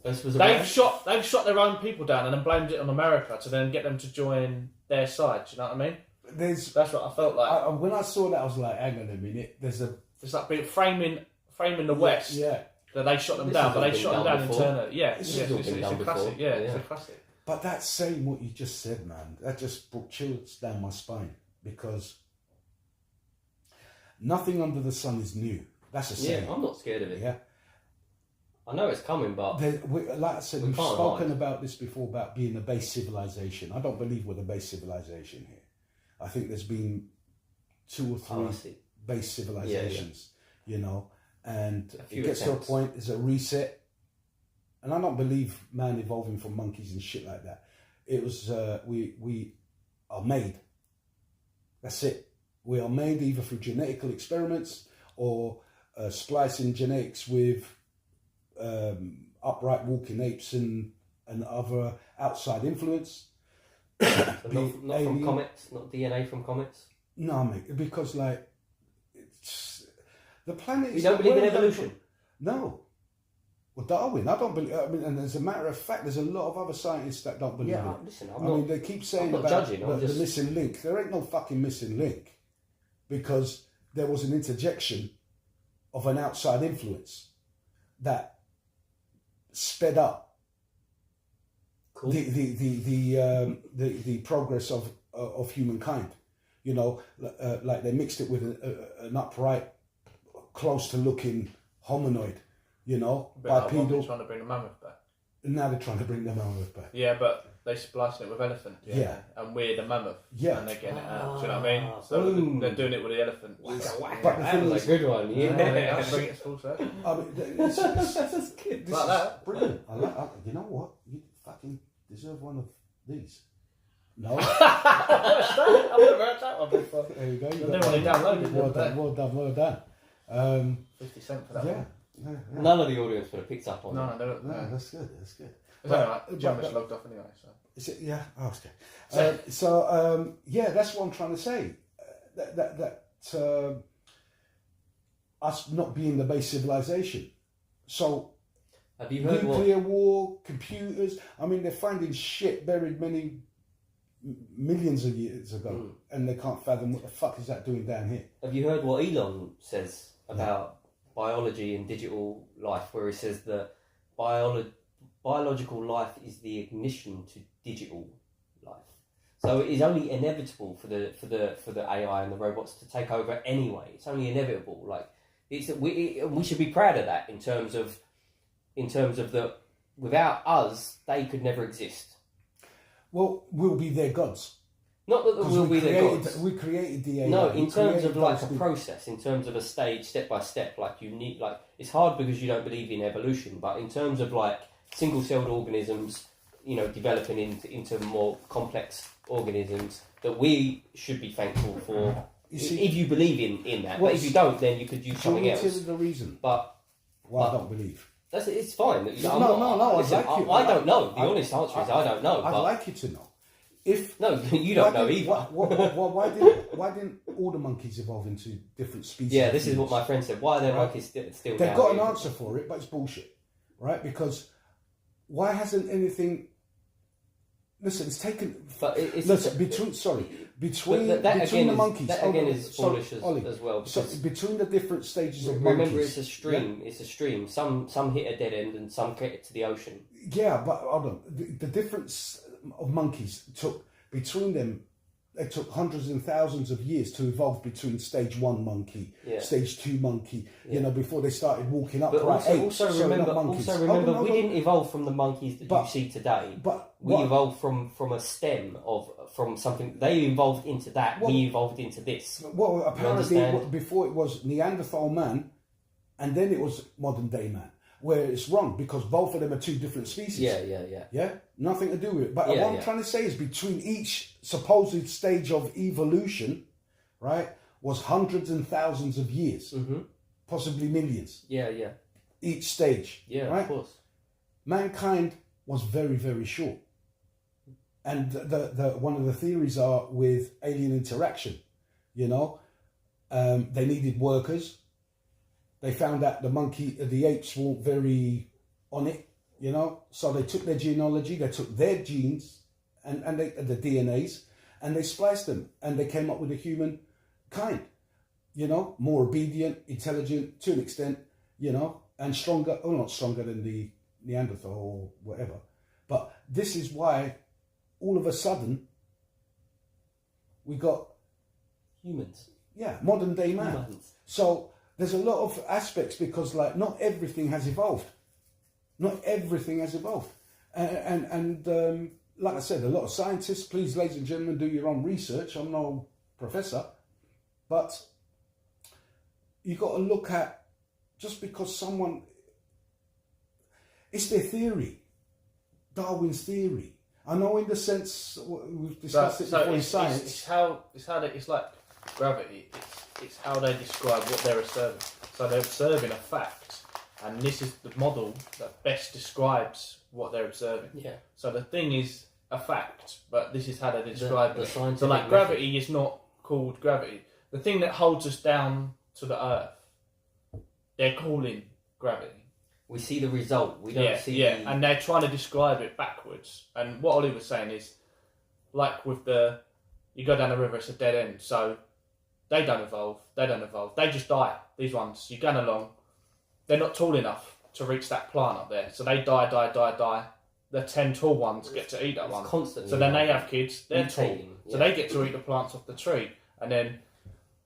This was a They've shot their own people down and then blamed it on America to then get them to join their side. Do you know what I mean? There's That's what I felt like. when I saw that, I was like, hang on a minute. There's a It's like being framing the West yeah. that they shot them This down, has but all they been shot them done down before. internally. Yeah, This it's, has all it's, been it's done a classic. before. Yeah, it's Yeah. a classic. But that saying what you just said, man, that just brought chills down my spine because nothing under the sun is new. That's a saying. I'm not scared of it. Yeah. I know it's coming, but Like I said, We we've can't spoken hide. about this before about being a base civilization. I don't believe we're the base civilization here. I think there's been 2 or 3 I see. base civilizations, you know, and A it few gets to a attempts. point, there's a reset. And I don't believe man evolving from monkeys and shit like that. It was, we are made. That's it. We are made either through genetical experiments or splicing genetics with upright walking apes and other outside influence. So not from alien. comets, not DNA from comets. No, mate, because like it's, the planet. You don't believe in evolution? No. Well, Darwin, I don't believe. I mean, and as a matter of fact, there's a lot of other scientists that don't believe in it. Listen, I mean, they keep saying not about judging, I'm the just- missing link. There ain't no fucking missing link because there was an interjection of an outside influence that sped up cool. the progress of humankind. You know, like they mixed it with an upright, close to looking hominoid. You know, A bit like one bipedal. trying to bring the mammoth back. And now they're trying to bring the mammoth back. Yeah, but they splicing it with elephant. Yeah. And we're the mammoth. Yeah. And they're getting it out. Do you know what I mean? So boom. they're doing it with the elephant. But the that thing was is, a good one. Yeah, Yeah, bring it full circle. I mean, that's good. this Like is that. brilliant. You know what? You fucking deserve one of these. No. I've never heard that one before. There you go. You I got don't want to one. download it. Well done. Well done. Well done. 50 cent for that Yeah. one. Yeah. None of the audience would have picked up on No, it. no, No, no. that's good. That's good. It's alright. Jim but- was logged off anyway, so. Is it? Yeah. Oh, okay. Yeah, that's what I'm trying to say. That us not being the base civilization. So Have you heard what? nuclear war, computers. I mean, they're finding shit buried many millions of years ago, and they can't fathom what the fuck is that doing down here. Have you heard what Elon says about biology and digital life? Where he says that biological life is the ignition to digital life. So it is only inevitable for the AI and the robots to take over anyway. It's only inevitable. Like we should be proud of that in terms of the without us they could never exist. Well, we'll be their gods. Not that we'll be their gods. We created the AI. No, we in terms of created like those a things. process, in terms of a stage, step by step, like you need, like it's hard because you don't believe in evolution, but in terms of like single-celled organisms, you know, developing into more complex organisms, that we should be thankful for. You see- if you believe in that, Well, but if you don't, then you could use Shall something we tell you else. the reason But why I don't believe? it's fine. No, Listen, I'd like you. I don't know. The honest answer is I don't know. I'd But like you to know. If no, you don't know either. Why didn't all the monkeys evolve into different species? Yeah, of this is what humans? my friend said. Why are there Right. monkeys still They've now? got an answer for it, but it's bullshit, right? Because why hasn't anything? Listen, it's taken. But it's Listen, between that between again the is, monkeys. that hold again on, is sorry, foolish Ollie. as well. So Because between the different stages of remember, monkeys, it's a stream. It's a stream. Some hit a dead end and some get to the ocean. Yeah, but hold on. The difference of monkeys took between them. It took hundreds and thousands of years to evolve between stage 1 monkey, Yeah. stage 2 monkey. You know, before they started walking up. But right apes, also so remember, not monkeys. we Hold on. didn't evolve from the monkeys that But- you see today. But We what- evolved from a stem from something. They evolved into that. Well- we evolved into this. Well, apparently understand? before it was Neanderthal man, and then it was modern day man. Where it's wrong because both of them are two different species. Yeah. Yeah, nothing to do with it. But Yeah, what I'm yeah. trying to say is between each supposed stage of evolution, right, was hundreds and thousands of years, possibly millions. Yeah. Each stage, Yeah, right? of course. Mankind was very, very short. And the one of the theories are with alien interaction, you know, they needed workers, they found that the apes weren't very on it, you know. So they took their genealogy, they took their genes and the DNAs, and they spliced them, and they came up with a human kind, you know, more obedient, intelligent to an extent, you know, and stronger, or not stronger than the Neanderthal or whatever. But this is why all of a sudden we got Humans. modern day man. Humans. So there's a lot of aspects, because like not everything has evolved. Not everything has evolved. And like I said, a lot of scientists, please, ladies and gentlemen, do your own research. I'm no professor. But you got to look at, just because someone, it's their theory. Darwin's theory. I know in the sense, we've discussed it before in science. It's like gravity. It's how they describe what they're observing. So they're observing a fact, and this is the model that best describes what they're observing. Yeah. So the thing is a fact, but this is how they describe the it. scientific So like method. gravity is not called gravity. The thing that holds us down to the earth, they're calling gravity. We see the result. We don't see the... and they're trying to describe it backwards. And what Ollie was saying is, like with you go down the river, it's a dead end. So they don't evolve. They just die. These ones, you're going along, they're not tall enough to reach that plant up there. So they die. The 10 tall ones get to eat that one. Constantly. So then they have kids, they're tall. Mutating, So yeah. they get to eat the plants off the tree. And then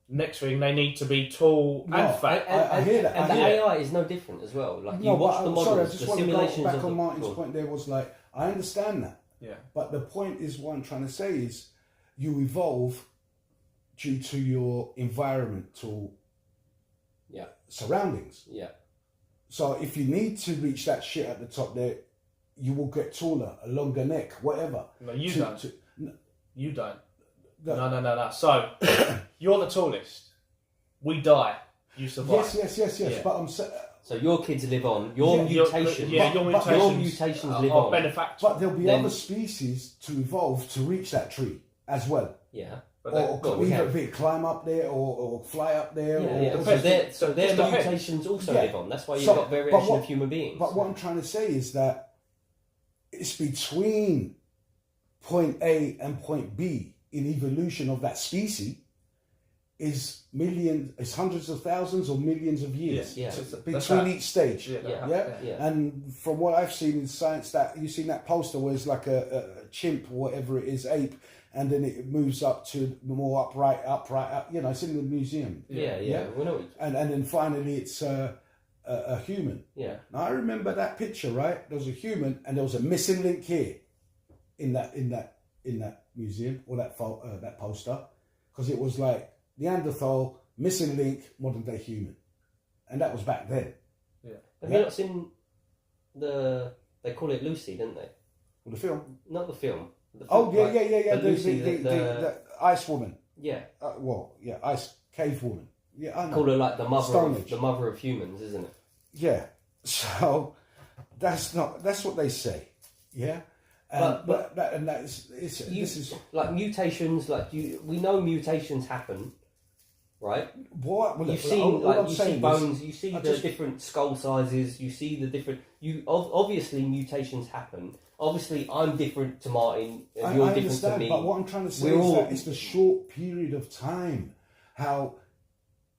next thing, they need to be tall and fat. I hear that. And I the hear AI is no different as well. Like you No, watch but the I'm models, sorry, I just the want to simulations go back of on the... Martin's point there was like, I understand that. Yeah. But the point is, what I'm trying to say is, you evolve due to your environmental surroundings. Yeah. So if you need to reach that shit at the top there, you will get taller, a longer neck, whatever. No, you To- don't. to- You don't. the- No. So, you're the tallest. We die. You survive. Yes. Yeah. But I'm saying, So your kids live on. Your Yeah, mutations. your but- mutations, your mutations live are on. benefactor. but there'll be Then- other species to evolve to reach that tree as well. Yeah. But Or well, we either have- be it climb up there or fly up there. Yeah, or, yeah. So Depends. their Just depends. mutations also Yeah. live on. That's why you've So- got but variation what- of human beings. But what I'm trying to say is that it's between point A and point B in evolution of that species is hundreds of thousands or millions of years Yeah. So that's between that. each stage. Yeah. Yeah. And from what I've seen in science, that you've seen that poster where it's like a chimp, whatever it is, ape, and then it moves up to more upright, you know, it's in the museum. Yeah. We know it. And then finally it's a human. Yeah. Now I remember that picture, right? There was a human and there was a missing link here in that museum or that poster, because it was like Neanderthal, missing link, modern day human, and that was back then. Have you not seen they call it Lucy, didn't they? Well, the film. Not the film. The Oh film, yeah. the Lucy, The ice woman. yeah. Ice cave woman. Yeah, I know. Call her like the Stone mother Age. the mother of humans, isn't it? Yeah. So that's what they say. Yeah. And But- this is Like mutations, we know mutations happen, right? what well, You've look, seen all I'm you see saying is- bones, you see I the just- different skull sizes, you see the different. Obviously mutations happen. Obviously, I'm different to Martin, and I you're different understand, to me. but what I'm trying to say We're is all- that it's the short period of time how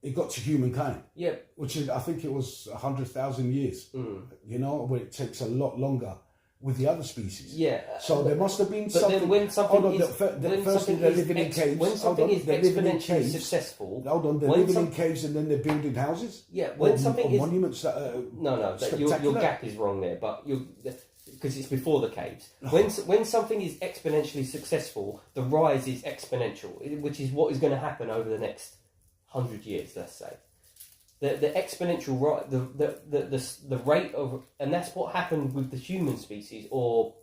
it got to humankind, Yeah. which is, I think it was 100,000 years, you know, where it takes a lot longer with the other species. Yeah. So there must have been But something. then when something hold on, is, when firstly something they're is living in caves. when Hold something on, is they're living in exponentially caves. successful, Hold on, they're when living some- in caves and then they're building houses. yeah, when Or- something or is monuments that are no, your spectacular. gap is wrong there, but because it's before the caves. When something is exponentially successful, the rise is exponential, which is what is going to happen over the next 100 years, let's say. The exponential rise, the rate of, and that's what happened with the human species, or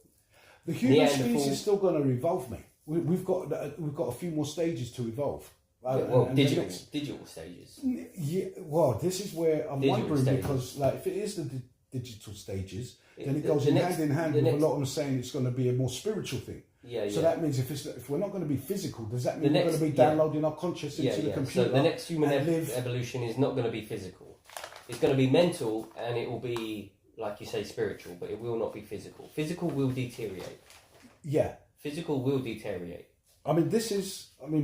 The human Neanderthal- species is still going to evolve, mate. We've got a few more stages to evolve. And the next- digital stages. Yeah, well, this is where I'm Digital wondering stages. because, like, if it is the digital stages, then it The- goes the in next- hand in hand the with next- a lot of them saying it's going to be a more spiritual thing. Yeah, So that means if we're not going to be physical, does that mean The we're next- going to be yeah. downloading our conscious into the computer? So the next human and live? evolution is not going to be physical. It's going to be mental, and it will be, like you say, spiritual, but it will not be physical. Physical will deteriorate. Yeah. Physical will deteriorate. I mean,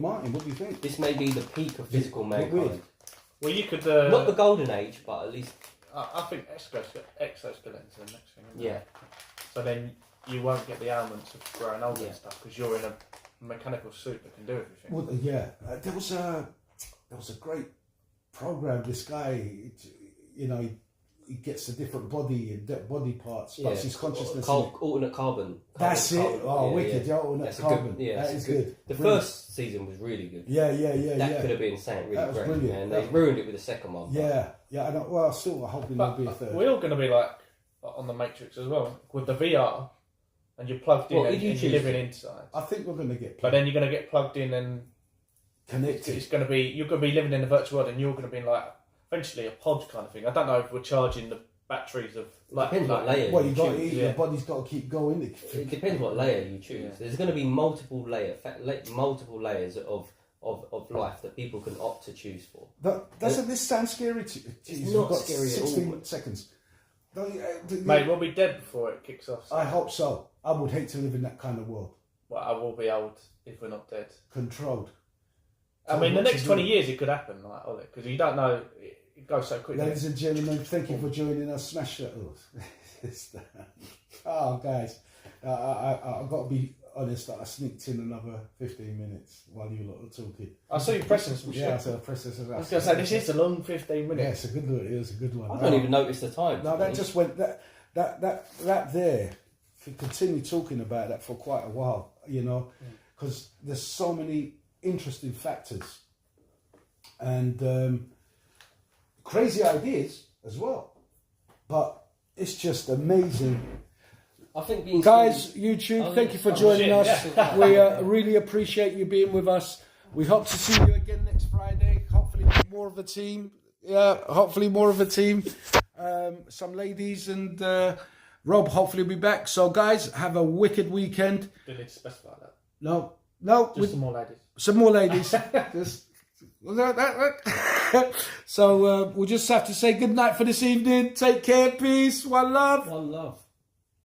Martin, what do you think? This may be the peak of physical Weird. mankind. Well, you could. Not the golden age, but at least. I think exoskeletons are the next thing. Isn't Yeah. it? So then you won't get the ailments of growing old Yeah. and stuff because you're in a mechanical suit that can do everything. Well, yeah, there was a great program. This guy, he gets a different body and body parts, but his consciousness. Alternate carbon. That's it. Oh, Yeah, wicked! yeah. Alternate That's carbon. yeah, That is good. The Brilliant. first season was really good. Yeah. That could have been something really That was great, brilliant. and they ruined it with the second one. Yeah. I don't. Well, I'm still hoping there'll be a third. We're all going to be like on the Matrix as well with the VR, and you're plugged in and you're living inside. I think we're going to get. But then you're going to get plugged in and connected. you're going to be living in the virtual world, and you're going to be like eventually a pod kind of thing. I don't know if we're charging the batteries of Depends what layer. Well, you got choose. your body's got to keep going. It depends what layer you choose. Yeah. There's going to be multiple layers of life that people can opt to choose for. Doesn't this sound scary to you? It's Jeez, not we've got scary at 16 all. seconds. Mate, we'll be dead before it kicks off. So. I hope so. I would hate to live in that kind of world. Well, I will be old if we're not dead. Controlled. I mean, the next 20 years it could happen, like, because you don't know, it goes so quickly. Ladies and gentlemen, thank you for joining us. Smash that. Oh, guys, I've got to be honest. I sneaked in another 15 minutes while you lot were talking. I saw you pressing some shit. Yeah, so press this. I was going to say, this is a long 15 minutes. Yeah, it's a good one. It was a good one. I don't even notice the time. No, that just went that there. If we continue talking about that for quite a while, because there's so many interesting factors and crazy ideas as well. But it's just amazing. I think being Guys, YouTube, thank you for joining us. Yeah. We really appreciate you being with us. We hope to see you again next Friday. Hopefully more of a team. Yeah, hopefully more of a team. Some ladies and Rob hopefully will be back. So guys, have a wicked weekend. Do you need to specify that? No, Just some more ladies. some more ladies. So we'll just have to say good night for this evening. Take care, peace, one love. One love.